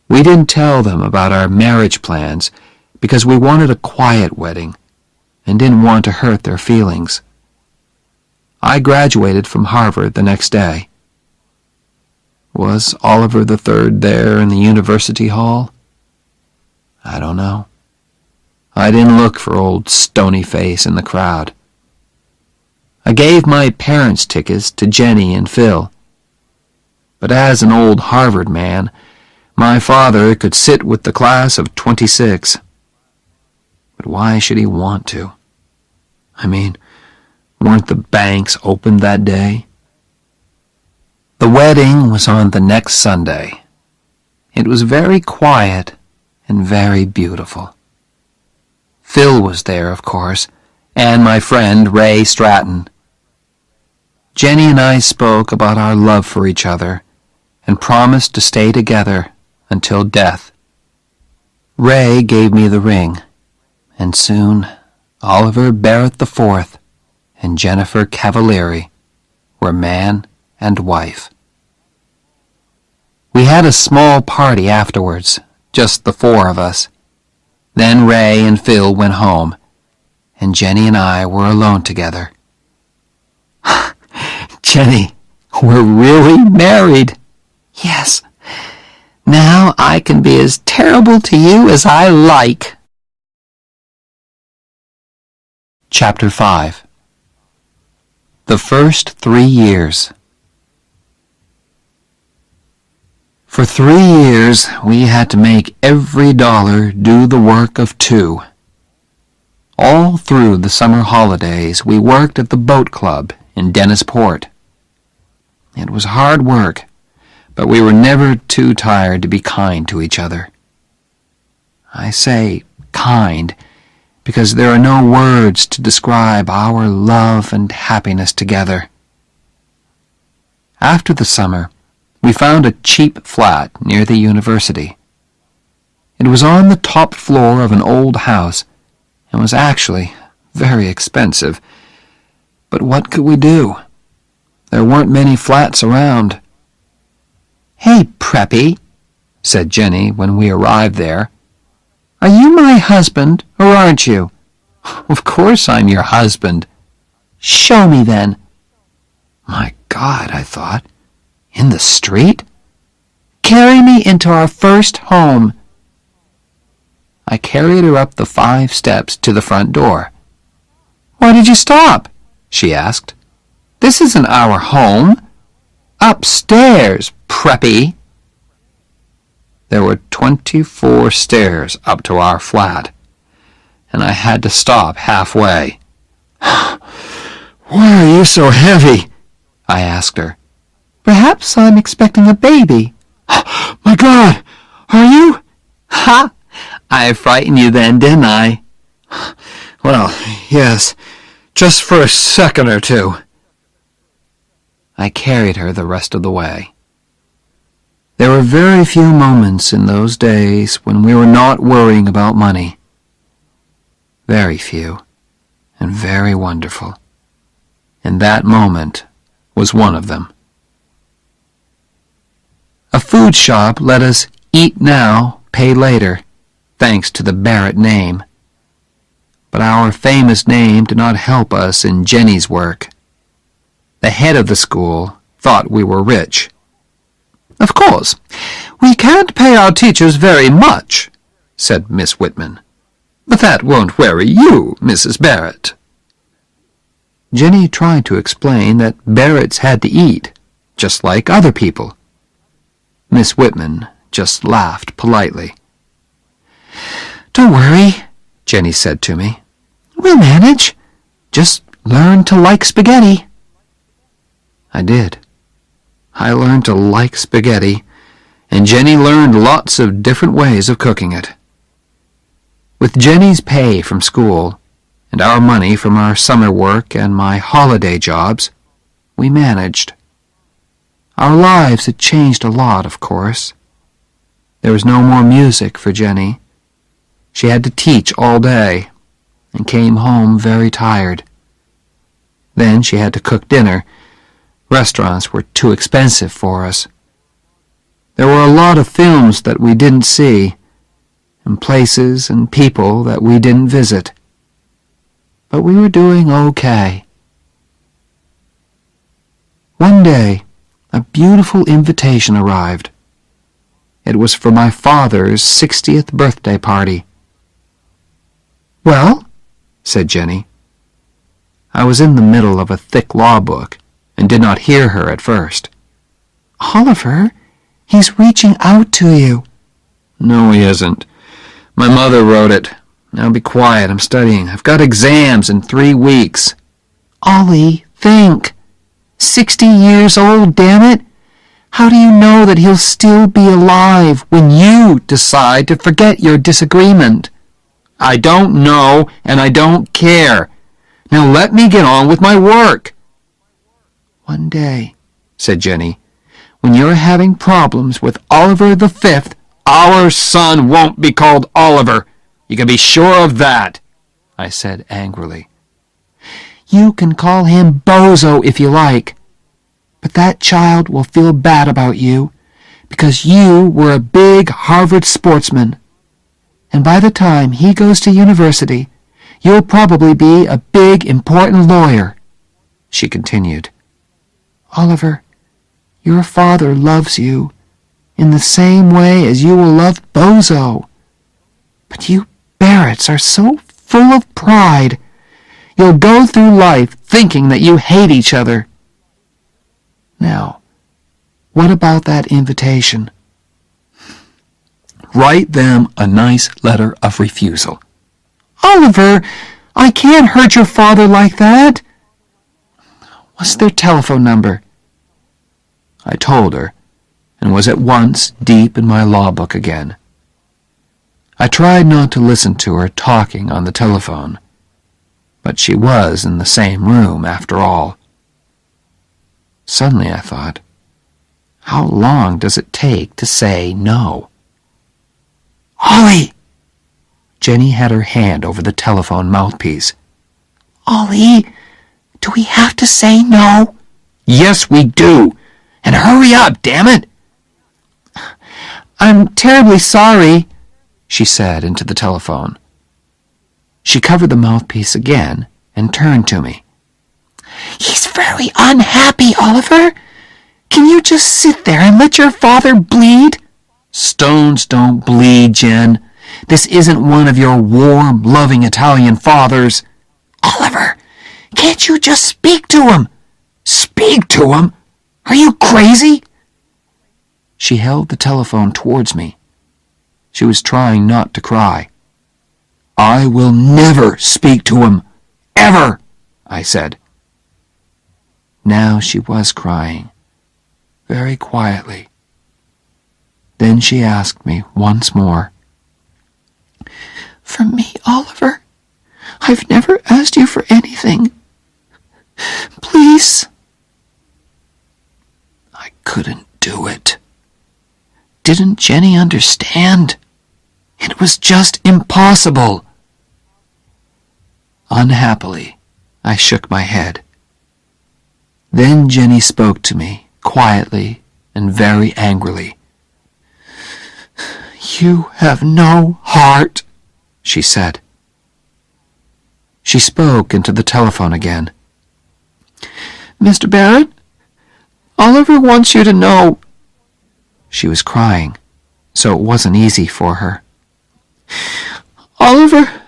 We didn't tell them about our marriage plans because we wanted a quiet wedding and didn't want to hurt their feelings. I graduated from Harvard the next day. Was Oliver III there in the university hall? I don't know. I didn't look for old Stony Face in the crowd. I gave my parents' tickets to Jenny and Phil. But as an old Harvard man, my father could sit with the class of 26. But why should he want to? I mean, weren't the banks open that day? The wedding was on the next Sunday. It was very quiet and very beautiful. Phil was there, of course, and my friend Ray Stratton. Jenny and I spoke about our love for each other and promised to stay together until death. Ray gave me the ring, and soon Oliver Barrett IV and Jennifer Cavalieri were man and wife. We had a small party afterwards, just the four of us. Then Ray and Phil went home, and Jenny and I were alone together. "Jenny, we're really married." "Yes. Now I can be as terrible to you as I like." Chapter 5. The First 3 Years. For 3 years, we had to make every dollar do the work of 2. All through the summer holidays, we worked at the boat club in Dennisport. It was hard work, but we were never too tired to be kind to each other. I say kind, because there are no words to describe our love and happiness together. After the summer, we found a cheap flat near the university. It was on the top floor of an old house and was actually very expensive. But what could we do? There weren't many flats around. "Hey, Preppy," said Jenny when we arrived there. "Are you my husband, or aren't you?" "Of course I'm your husband." "Show me, then." My God, I thought. In the street? "Carry me into our first home." I carried her up the 5 steps to the front door. "Why did you stop?" she asked. "This isn't our home. Upstairs, Preppy." There were 24 stairs up to our flat, and I had to stop halfway. "Why are you so heavy?" I asked her. "Perhaps I'm expecting a baby." "My God, are you?" "Ha! I frightened you then, didn't I?" "Well, yes, just for a second or two." I carried her the rest of the way. There were very few moments in those days when we were not worrying about money. Very few, and very wonderful. And that moment was one of them. A food shop let us eat now, pay later, thanks to the Barrett name. But our famous name did not help us in Jenny's work. The head of the school thought we were rich. "Of course, we can't pay our teachers very much," said Miss Whitman. "But that won't worry you, Mrs. Barrett." Jenny tried to explain that Barretts had to eat, just like other people. Miss Whitman just laughed politely. "Don't worry," Jenny said to me. "We'll manage. Just learn to like spaghetti." I did. I learned to like spaghetti, and Jenny learned lots of different ways of cooking it. With Jenny's pay from school, and our money from our summer work and my holiday jobs, we managed. Our lives had changed a lot, of course. There was no more music for Jenny. She had to teach all day, and came home very tired. Then she had to cook dinner. Restaurants were too expensive for us. There were a lot of films that we didn't see, and places and people that we didn't visit. But we were doing okay. One day, a beautiful invitation arrived. It was for my father's 60th birthday party. "Well?" said Jenny. I was in the middle of a thick law book and did not hear her at first. "Oliver, he's reaching out to you." "No, he isn't. My mother wrote it. Now be quiet, I'm studying. I've got exams in 3 weeks. "Ollie, think. 60 years old, damn it. How do you know that he'll still be alive when you decide to forget your disagreement?" "I don't know, and I don't care. Now let me get on with my work." "One day," said Jenny, "when you're having problems with Oliver V..." "Our son won't be called Oliver. You can be sure of that," I said angrily. "You can call him Bozo if you like, but that child will feel bad about you because you were a big Harvard sportsman. And by the time he goes to university, you'll probably be a big, important lawyer," she continued. "Oliver, your father loves you in the same way as you will love Bozo. But you Barretts are so full of pride. You'll go through life thinking that you hate each other. Now, what about that invitation? Write them a nice letter of refusal." "Oliver, I can't hurt your father like that." "What's their telephone number?" I told her, and was at once deep in my law book again. I tried not to listen to her talking on the telephone, but she was in the same room after all. Suddenly I thought, how long does it take to say no? Ollie! Jenny had her hand over the telephone mouthpiece. Ollie, do we have to say no? Yes, we do. And hurry up, damn it! I'm terribly sorry, she said into the telephone. She covered the mouthpiece again and turned to me. He's very unhappy, Oliver. Can you just sit there and let your father bleed? Stones don't bleed, Jen. This isn't one of your warm, loving Italian fathers. Oliver, can't you just speak to him? Speak to him? Are you crazy? She held the telephone towards me. She was trying not to cry. I will never speak to him. Ever, I said. Now she was crying, very quietly. Then she asked me once more. For me, Oliver, I've never asked you for anything. Please. I couldn't do it. Didn't Jenny understand? It was just impossible. Unhappily, I shook my head. Then Jenny spoke to me, quietly and very angrily. You have no heart, she said. She spoke into the telephone again. Mr. Barrett, Oliver wants you to know. She was crying, so it wasn't easy for her. Oliver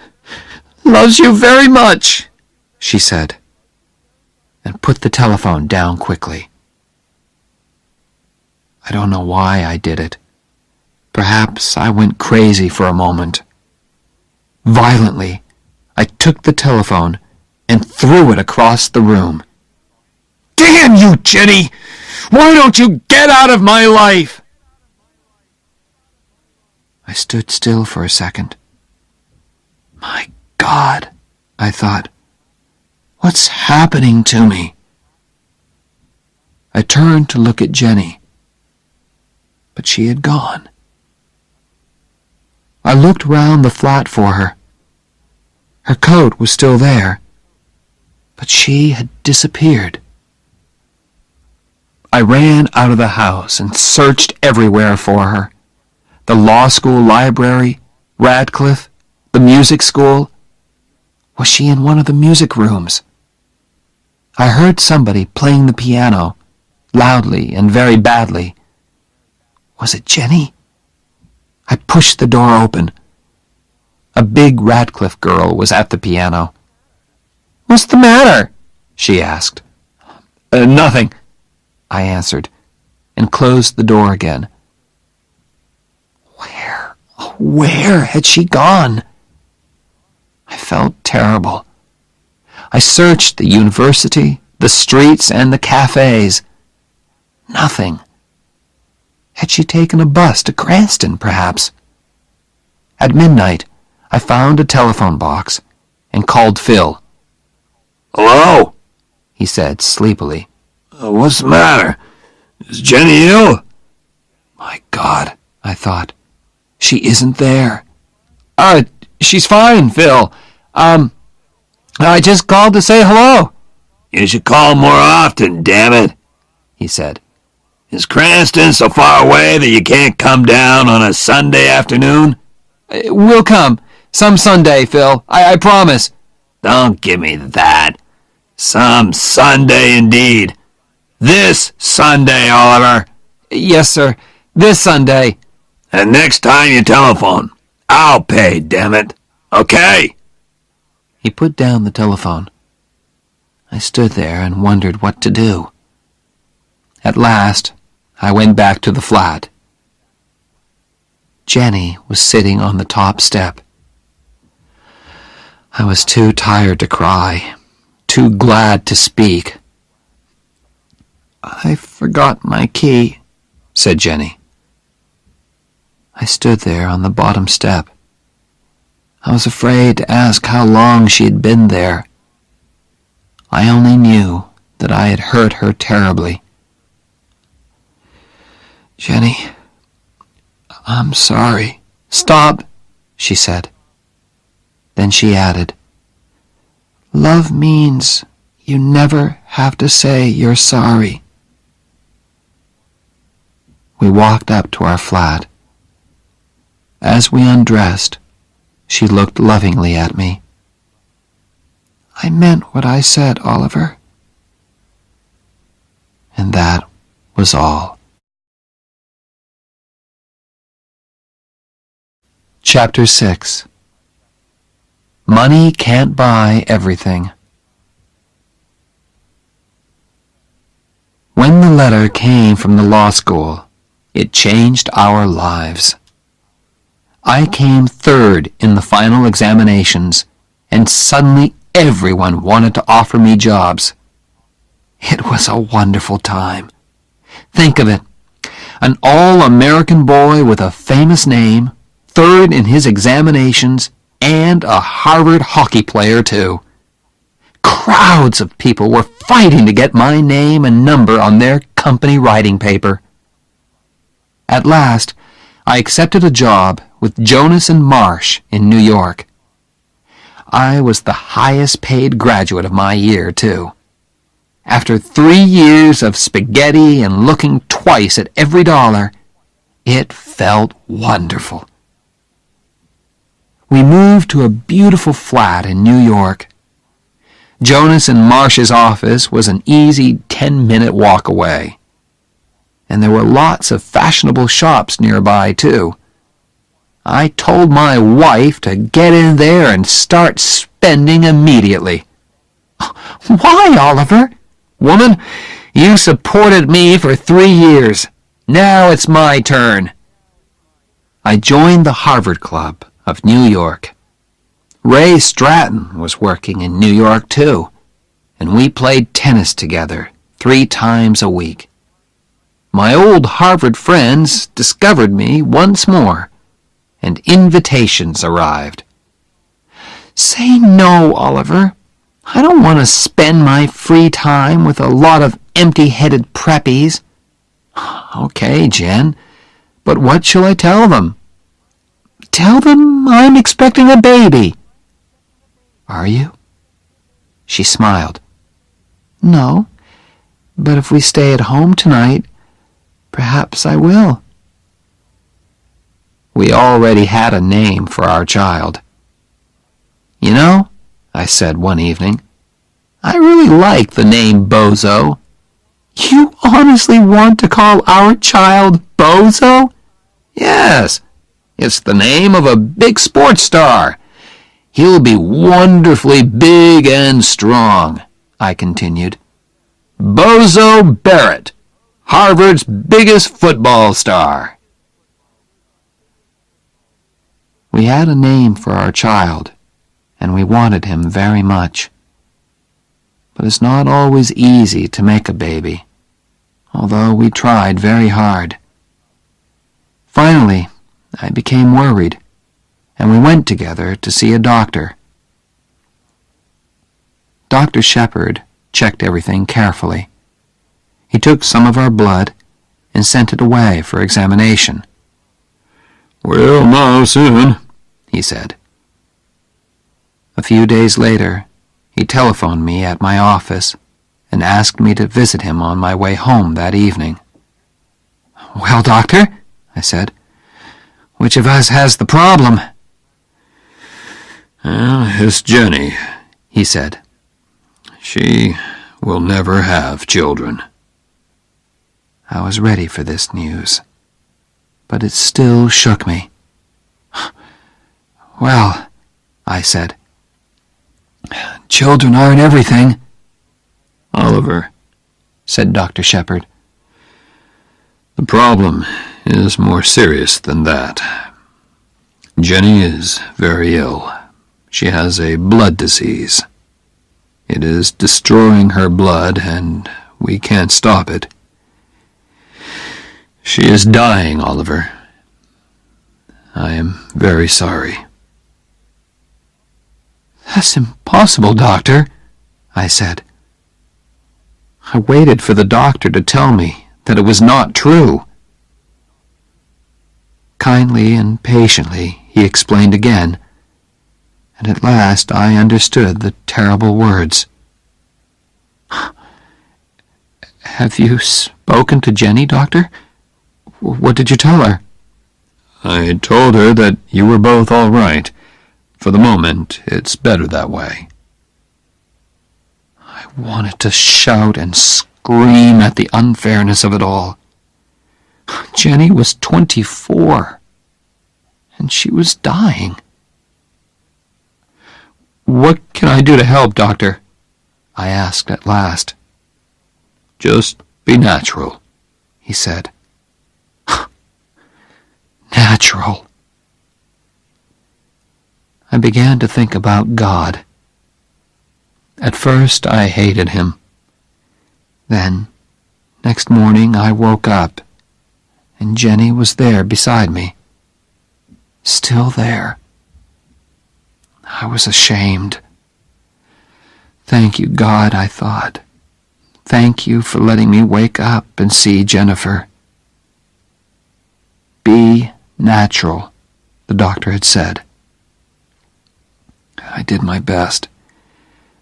loves you very much, she said, and put the telephone down quickly. I don't know why I did it. Perhaps I went crazy for a moment. Violently, I took the telephone and threw it across the room. Damn you, Jenny! Why don't you get out of my life? I stood still for a second. My God, I thought, what's happening to me? I turned to look at Jenny, but she had gone. I looked round the flat for her. Her coat was still there, but she had disappeared. I ran out of the house and searched everywhere for her. The law school library, Radcliffe, the music school. Was she in one of the music rooms? I heard somebody playing the piano, loudly and very badly. Was it Jenny? I pushed the door open. A big Radcliffe girl was at the piano. What's the matter? She asked. Nothing, I answered, and closed the door again. Where had she gone? I felt terrible. I searched the university, the streets, and the cafes. Nothing. Had she taken a bus to Cranston, perhaps? At midnight, I found a telephone box and called Phil. Hello, he said sleepily. What's the matter? Is Jenny ill? My God, I thought. She isn't there. She's fine, Phil. I just called to say hello. You should call more often, damn it, he said. Is Cranston so far away that you can't come down on a Sunday afternoon? We'll come. Some Sunday, Phil. I promise. Don't give me that. Some Sunday indeed. This Sunday, Oliver. Yes, sir. This Sunday. And next time you telephone, I'll pay, damn it. Okay? He put down the telephone. I stood there and wondered what to do. At last, I went back to the flat. Jenny was sitting on the top step. I was too tired to cry, too glad to speak. I forgot my key, said Jenny. I stood there on the bottom step, I was afraid to ask how long she had been there. I only knew that I had hurt her terribly. "Jenny, I'm sorry." "Stop," she said. Then she added, "Love means you never have to say you're sorry." We walked up to our flat. As we undressed, she looked lovingly at me. "I meant what I said, Oliver." And that was all. Chapter 6. Money can't buy everything. When the letter came from the law school, it changed our lives. I came third in the final examinations, and suddenly everyone wanted to offer me jobs. It was a wonderful time. Think of it, an all-American boy with a famous name, third in his examinations, and a Harvard hockey player, too. Crowds of people were fighting to get my name and number on their company writing paper. At last, I accepted a job with Jonas and Marsh in New York. I was the highest paid graduate of my year, too. After 3 years of spaghetti and looking twice at every dollar, it felt wonderful. We moved to a beautiful flat in New York. Jonas and Marsh's office was an easy 10-minute walk away. And there were lots of fashionable shops nearby, too. I told my wife to get in there and start spending immediately. "Why, Oliver?" "Woman, you supported me for 3 years. Now it's my turn." I joined the Harvard Club of New York. Ray Stratton was working in New York, too, and we played tennis together 3 times a week. My old Harvard friends discovered me once more, and invitations arrived. "Say no, Oliver. I don't want to spend my free time with a lot of empty-headed preppies." "Okay, Jen, but what shall I tell them?" "Tell them I'm expecting a baby." "Are you?" She smiled. "No, but if we stay at home tonight, perhaps I will." We already had a name for our child. "You know," I said one evening, "I really like the name Bozo." "You honestly want to call our child Bozo?" "Yes, it's the name of a big sports star. He'll be wonderfully big and strong," I continued. "Bozo Barrett, Harvard's biggest football star." We had a name for our child, and we wanted him very much. But it's not always easy to make a baby, although we tried very hard. Finally, I became worried, and we went together to see a doctor. Dr. Shepard checked everything carefully. He took some of our blood and sent it away for examination. "We'll know soon," he said. A few days later, he telephoned me at my office and asked me to visit him on my way home that evening. "Well, doctor," I said, "which of us has the problem?" "It's Jenny," he said. "She will never have children." I was ready for this news, but it still shook me. "Well," I said, "children aren't everything." "Oliver," said Dr. Shepard, "the problem is more serious than that. Jenny is very ill. She has a blood disease. It is destroying her blood, and we can't stop it. She is dying, Oliver. I am very sorry." "That's impossible, Doctor," I said. I waited for the doctor to tell me that it was not true. Kindly and patiently he explained again, and at last I understood the terrible words. "Have you spoken to Jenny, Doctor? What did you tell her?" "I told her that you were both all right. For the moment, it's better that way." I wanted to shout and scream at the unfairness of it all. Jenny was 24, and she was dying. "What can I do to help, Doctor?" I asked at last. "Just be natural," he said. Natural. I began to think about God. At first I hated him. Then, next morning I woke up, and Jenny was there beside me. Still there. I was ashamed. Thank you, God, I thought. Thank you for letting me wake up and see Jennifer. Be natural, the doctor had said. I did my best,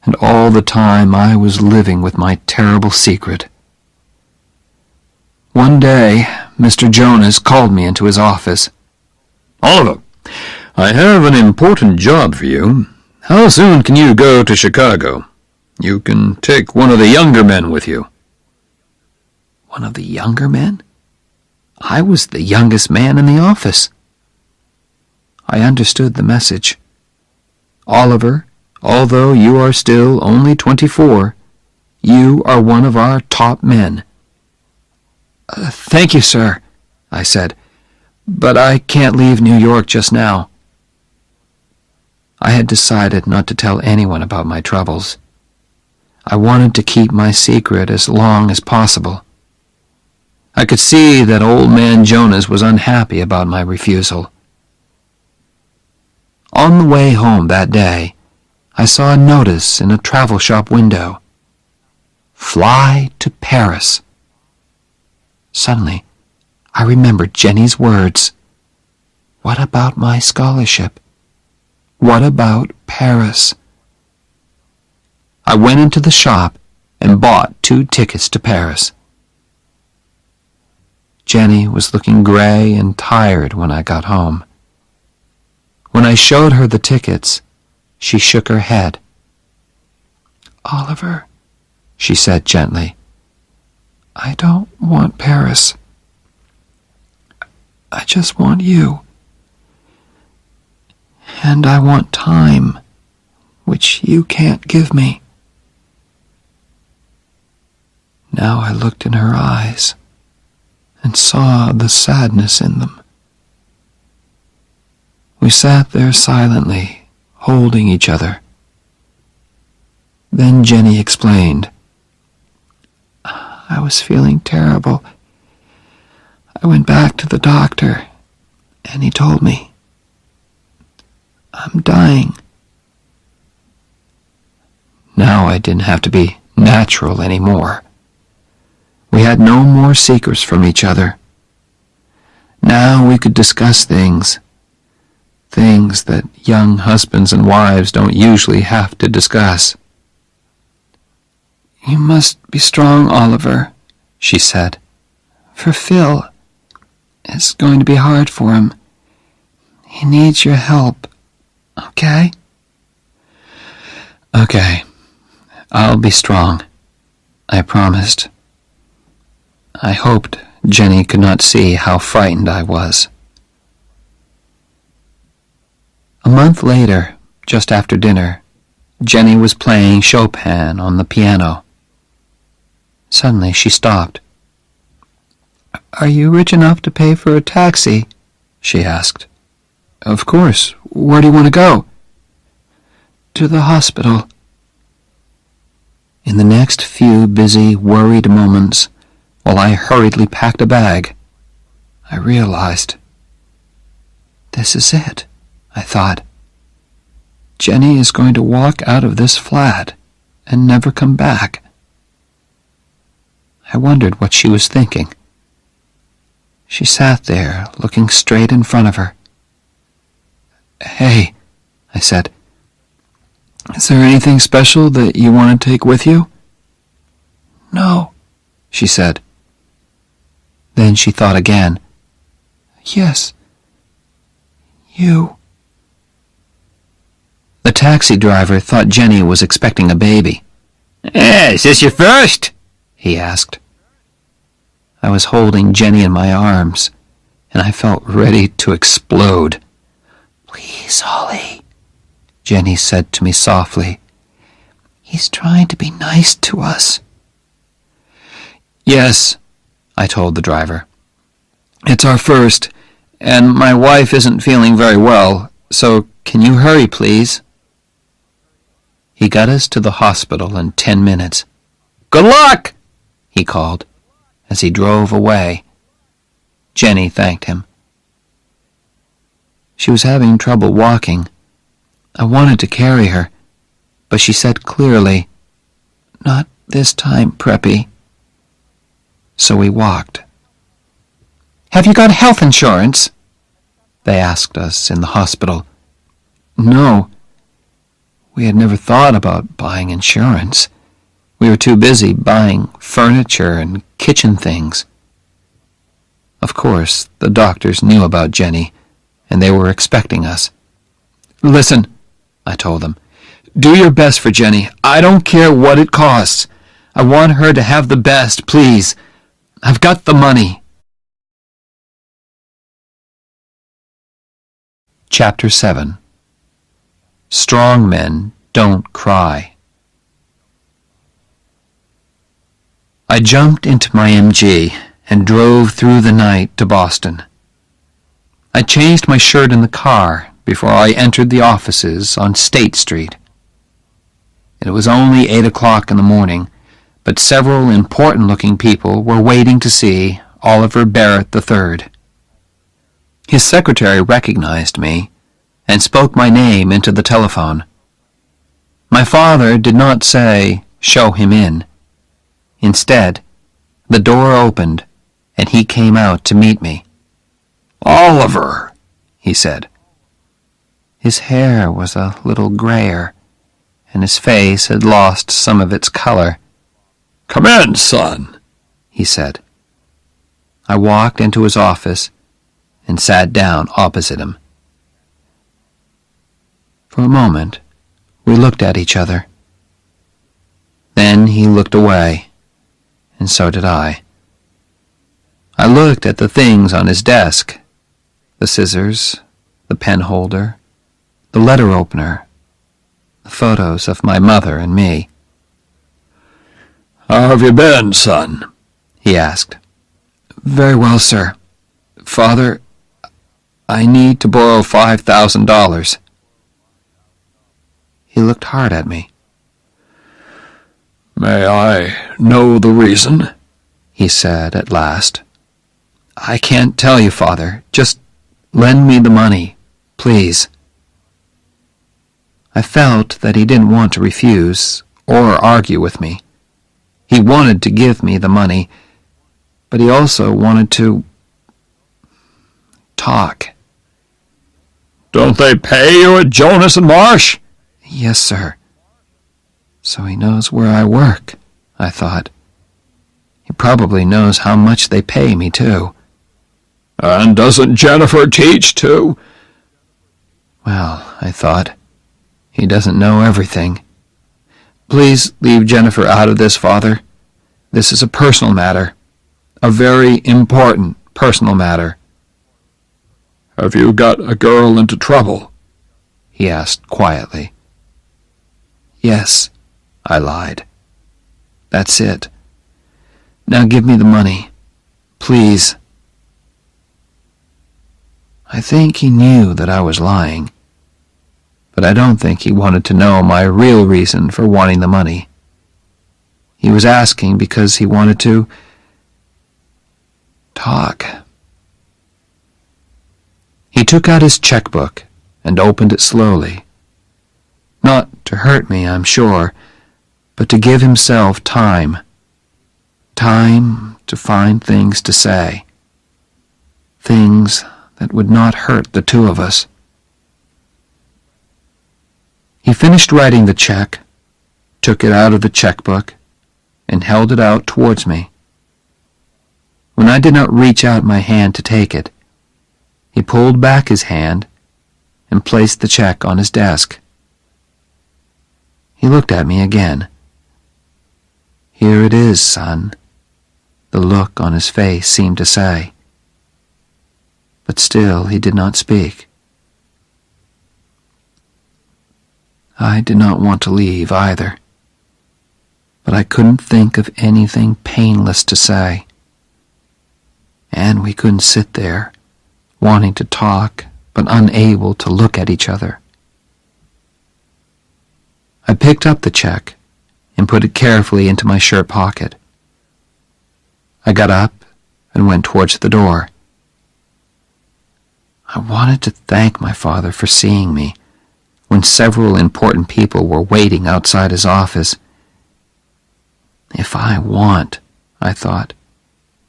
and all the time I was living with my terrible secret. One day, Mr. Jonas called me into his office. "Oliver, I have an important job for you. How soon can you go to Chicago? You can take one of the younger men with you." One of the younger men? I was the youngest man in the office. I understood the message. "Oliver, although you are still only 24, you are one of our top men." "Thank you, sir," I said, "but I can't leave New York just now." I had decided not to tell anyone about my troubles. I wanted to keep my secret as long as possible. I could see that old man Jonas was unhappy about my refusal. On the way home that day, I saw a notice in a travel shop window. "Fly to Paris." Suddenly, I remembered Jenny's words. What about my scholarship? What about Paris? I went into the shop and bought 2 tickets to Paris. Jenny was looking gray and tired when I got home. When I showed her the tickets, she shook her head. "Oliver," she said gently, "I don't want Paris. I just want you. And I want time, which you can't give me." Now I looked in her eyes and saw the sadness in them. We sat there silently, holding each other. Then Jenny explained. "I was feeling terrible. I went back to the doctor, and he told me, I'm dying." Now I didn't have to be natural anymore. We had no more secrets from each other. Now we could discuss things that young husbands and wives don't usually have to discuss. "You must be strong, Oliver," she said. "For Phil, it's going to be hard for him. He needs your help, okay?" "Okay, I'll be strong," I promised. I hoped Jenny could not see how frightened I was. A month later, just after dinner, Jenny was playing Chopin on the piano. Suddenly she stopped. "Are you rich enough to pay for a taxi?" she asked. "Of course. Where do you want to go?" "To the hospital." In the next few busy, worried moments, while I hurriedly packed a bag, I realized, this is it, I thought. Jenny is going to walk out of this flat and never come back. I wondered what she was thinking. She sat there, looking straight in front of her. "Hey," I said, "is there anything special that you want to take with you?" "No," she said. Then she thought again. "Yes, you." The taxi driver thought Jenny was expecting a baby. "Is this your first?" he asked. I was holding Jenny in my arms, and I felt ready to explode. "Please, Holly," Jenny said to me softly. "He's trying to be nice to us." "Yes," I told the driver. "It's our first, and my wife isn't feeling very well, so can you hurry, please?" He got us to the hospital in 10 minutes. "Good luck!" he called as he drove away. Jenny thanked him. She was having trouble walking. I wanted to carry her, but she said clearly, "Not this time, Preppy." So we walked. "Have you got health insurance?" they asked us in the hospital. No. We had never thought about buying insurance. We were too busy buying furniture and kitchen things. Of course, the doctors knew about Jenny, and they were expecting us. "Listen," I told them, "do your best for Jenny. I don't care what it costs. I want her to have the best, please. I've got the money." Chapter 7. Strong men don't cry. I jumped into my MG and drove through the night to Boston. I changed my shirt in the car before I entered the offices on State Street. It was only 8 o'clock in the morning, but several important-looking people were waiting to see Oliver Barrett III. His secretary recognized me and spoke my name into the telephone. My father did not say, "Show him in." Instead, the door opened, and he came out to meet me. "Oliver," he said. His hair was a little grayer, and his face had lost some of its color. "Come in, son," he said. I walked into his office and sat down opposite him. For a moment, we looked at each other. Then he looked away, and so did I. I looked at the things on his desk, the scissors, the pen holder, the letter opener, the photos of my mother and me. "How have you been, son?" he asked. "Very well, sir. Father, I need to borrow $5,000. He looked hard at me. "May I know the reason?" he said at last. "I can't tell you, Father. Just lend me the money, please." I felt that he didn't want to refuse or argue with me. He wanted to give me the money, but he also wanted to talk. "Don't they pay you at Jonas and Marsh?" "Yes, sir." So he knows where I work, I thought. He probably knows how much they pay me, too. "And doesn't Jennifer teach, too?" Well, I thought, he doesn't know everything. Please leave Jennifer out of this, Father. This is a personal matter. A very important personal matter. "Have you got a girl into trouble?" he asked quietly. "Yes," I lied. "That's it. Now give me the money. Please." I think he knew that I was lying, but I don't think he wanted to know my real reason for wanting the money. He was asking because he wanted to talk. He took out his checkbook and opened it slowly. Not to hurt me, I'm sure, but to give himself time. Time to find things to say. Things that would not hurt the two of us. He finished writing the check, took it out of the checkbook, and held it out towards me. When I did not reach out my hand to take it, he pulled back his hand and placed the check on his desk. He looked at me again. "Here it is, son," the look on his face seemed to say. But still he did not speak. I did not want to leave either, but I couldn't think of anything painless to say. And we couldn't sit there, wanting to talk but unable to look at each other. I picked up the check and put it carefully into my shirt pocket. I got up and went towards the door. I wanted to thank my father for seeing me when several important people were waiting outside his office. If I want, I thought,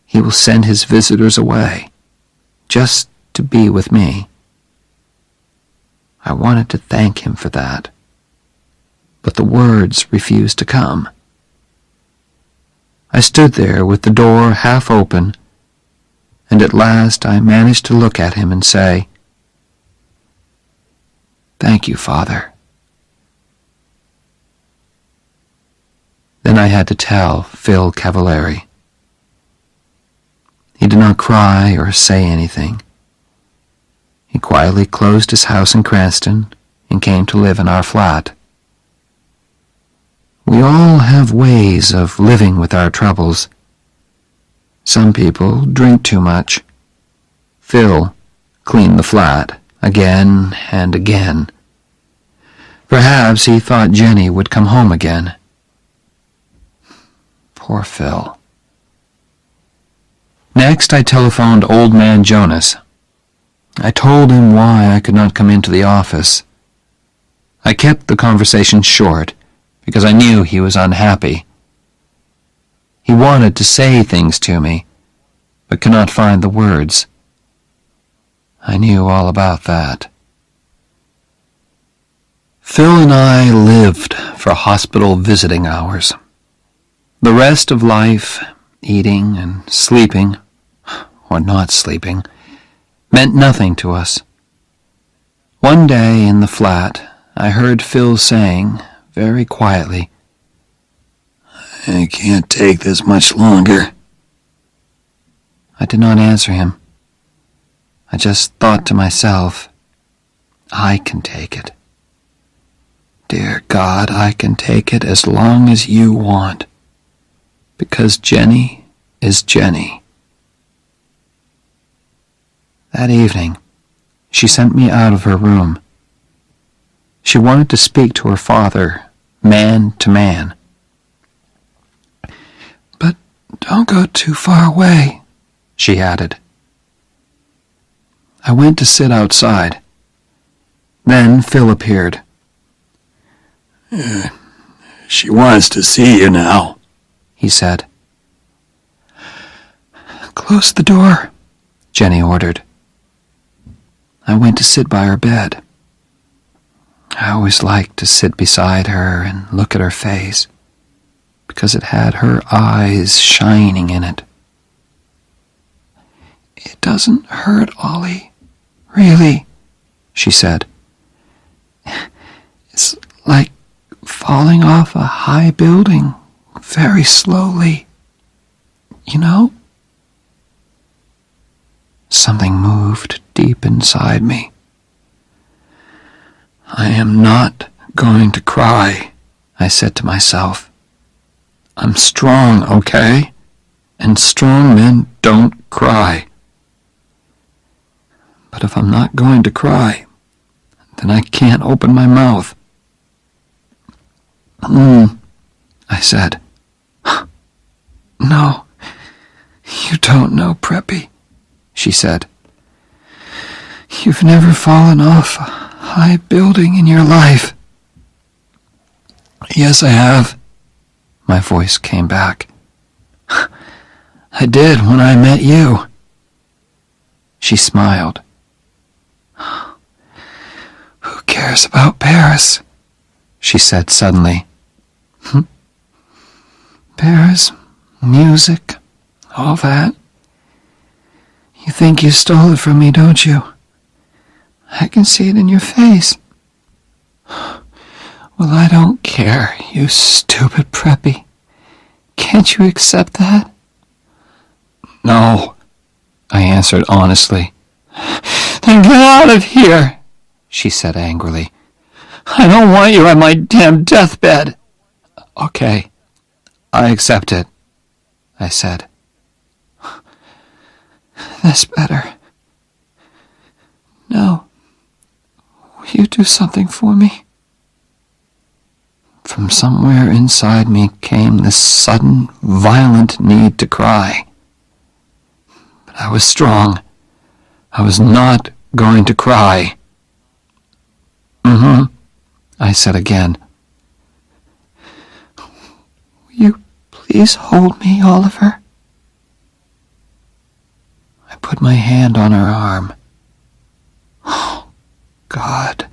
he will send his visitors away, just to be with me. I wanted to thank him for that, but the words refused to come. I stood there with the door half open, and at last I managed to look at him and say, "Thank you, Father." Then I had to tell Phil Cavallari. He did not cry or say anything. He quietly closed his house in Cranston and came to live in our flat. We all have ways of living with our troubles. Some people drink too much. Phil cleaned the flat again and again. Perhaps he thought Jenny would come home again. Poor Phil. Next, I telephoned Old Man Jonas. I told him why I could not come into the office. I kept the conversation short because I knew he was unhappy. He wanted to say things to me, but could not find the words. I knew all about that. Phil and I lived for hospital visiting hours. The rest of life, eating and sleeping, or not sleeping, meant nothing to us. One day in the flat, I heard Phil saying, very quietly, "I can't take this much longer." I did not answer him. I just thought to myself, I can take it. Dear God, I can take it as long as you want, because Jenny is Jenny. That evening, she sent me out of her room. She wanted to speak to her father, man to man. "But don't go too far away," she added. I went to sit outside. Then Phil appeared. "She wants to see you now," he said. "Close the door," Jenny ordered. I went to sit by her bed. I always liked to sit beside her and look at her face, because it had her eyes shining in it. "It doesn't hurt, Ollie, really," she said. "It's like falling off a high building very slowly, you know?" Something moved deep inside me. "I am not going to cry," I said to myself. "I'm strong, okay? And strong men don't cry. But if I'm not going to cry, then I can't open my mouth." I said. "No, you don't know, Preppy," she said. "You've never fallen off a high building in your life." Yes, I have. My voice came back. I did when I met you. She smiled. Who cares about Paris? She said suddenly. Paris, music, all that. You think you stole it from me, don't you? I can see it in your face. Well, I don't care, you stupid preppy. Can't you accept that? No, I answered honestly. Then get out of here, she said angrily. I don't want you on my damn deathbed. Okay, I accept it, I said. That's better. Now, will you do something for me? From somewhere inside me came this sudden, violent need to cry. But I was strong. I was not going to cry. I said again. Will you please hold me, Oliver? I put my hand on her arm. Oh, God,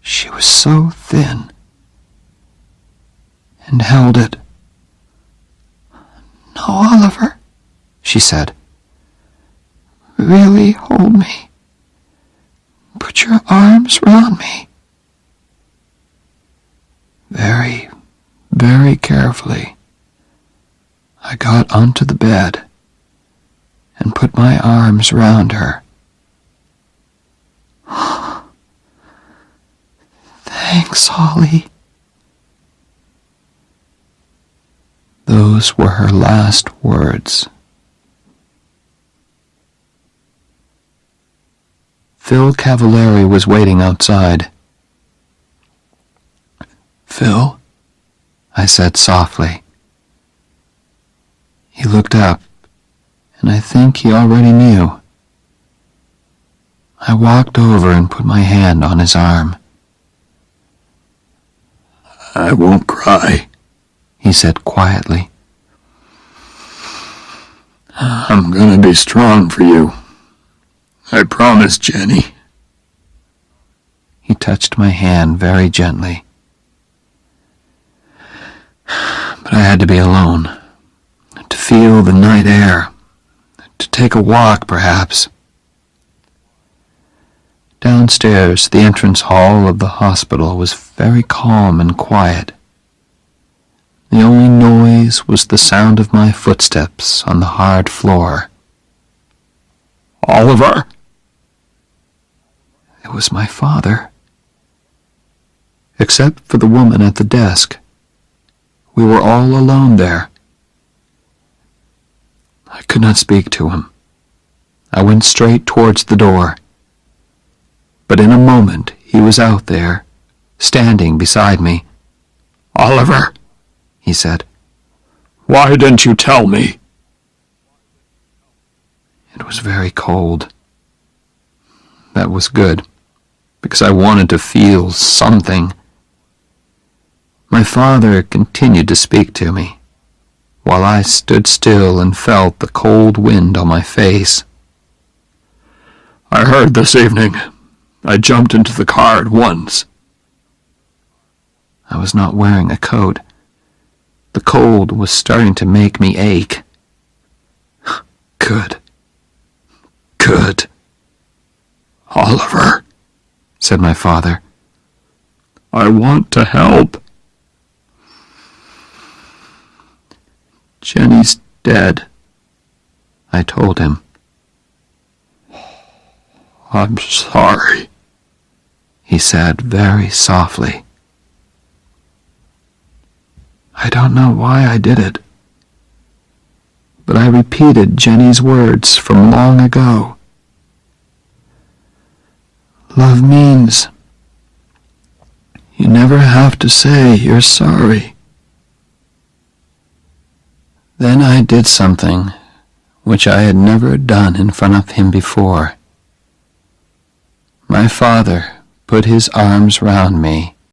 she was so thin. And held it. No, Oliver, she said. Really hold me. Put your arms round me. Very, very carefully, I got onto the bed and put my arms round her. Thanks, Holly. Those were her last words. Phil Cavallari was waiting outside. Phil, I said softly. He looked up, and I think he already knew. I walked over and put my hand on his arm. I won't cry, he said quietly. I'm gonna be strong for you. I promise, Jenny. He touched my hand very gently. But I had to be alone, to feel the night air, to take a walk, perhaps. Downstairs, the entrance hall of the hospital was very calm and quiet. The only noise was the sound of my footsteps on the hard floor. Oliver! It was my father. Except for the woman at the desk. We were all alone there. I could not speak to him. I went straight towards the door. But in a moment he was out there, standing beside me. Oliver, he said. Why didn't you tell me? It was very cold. That was good, because I wanted to feel something. My father continued to speak to me, while I stood still and felt the cold wind on my face. I heard this evening. I jumped into the car at once. I was not wearing a coat. The cold was starting to make me ache. Good. Good. Oliver, said my father. I want to help. Jenny's dead, I told him. I'm sorry, he said very softly. I don't know why I did it, but I repeated Jenny's words from long ago. Love means you never have to say you're sorry. Then I did something which I had never done in front of him before. My father put his arms round me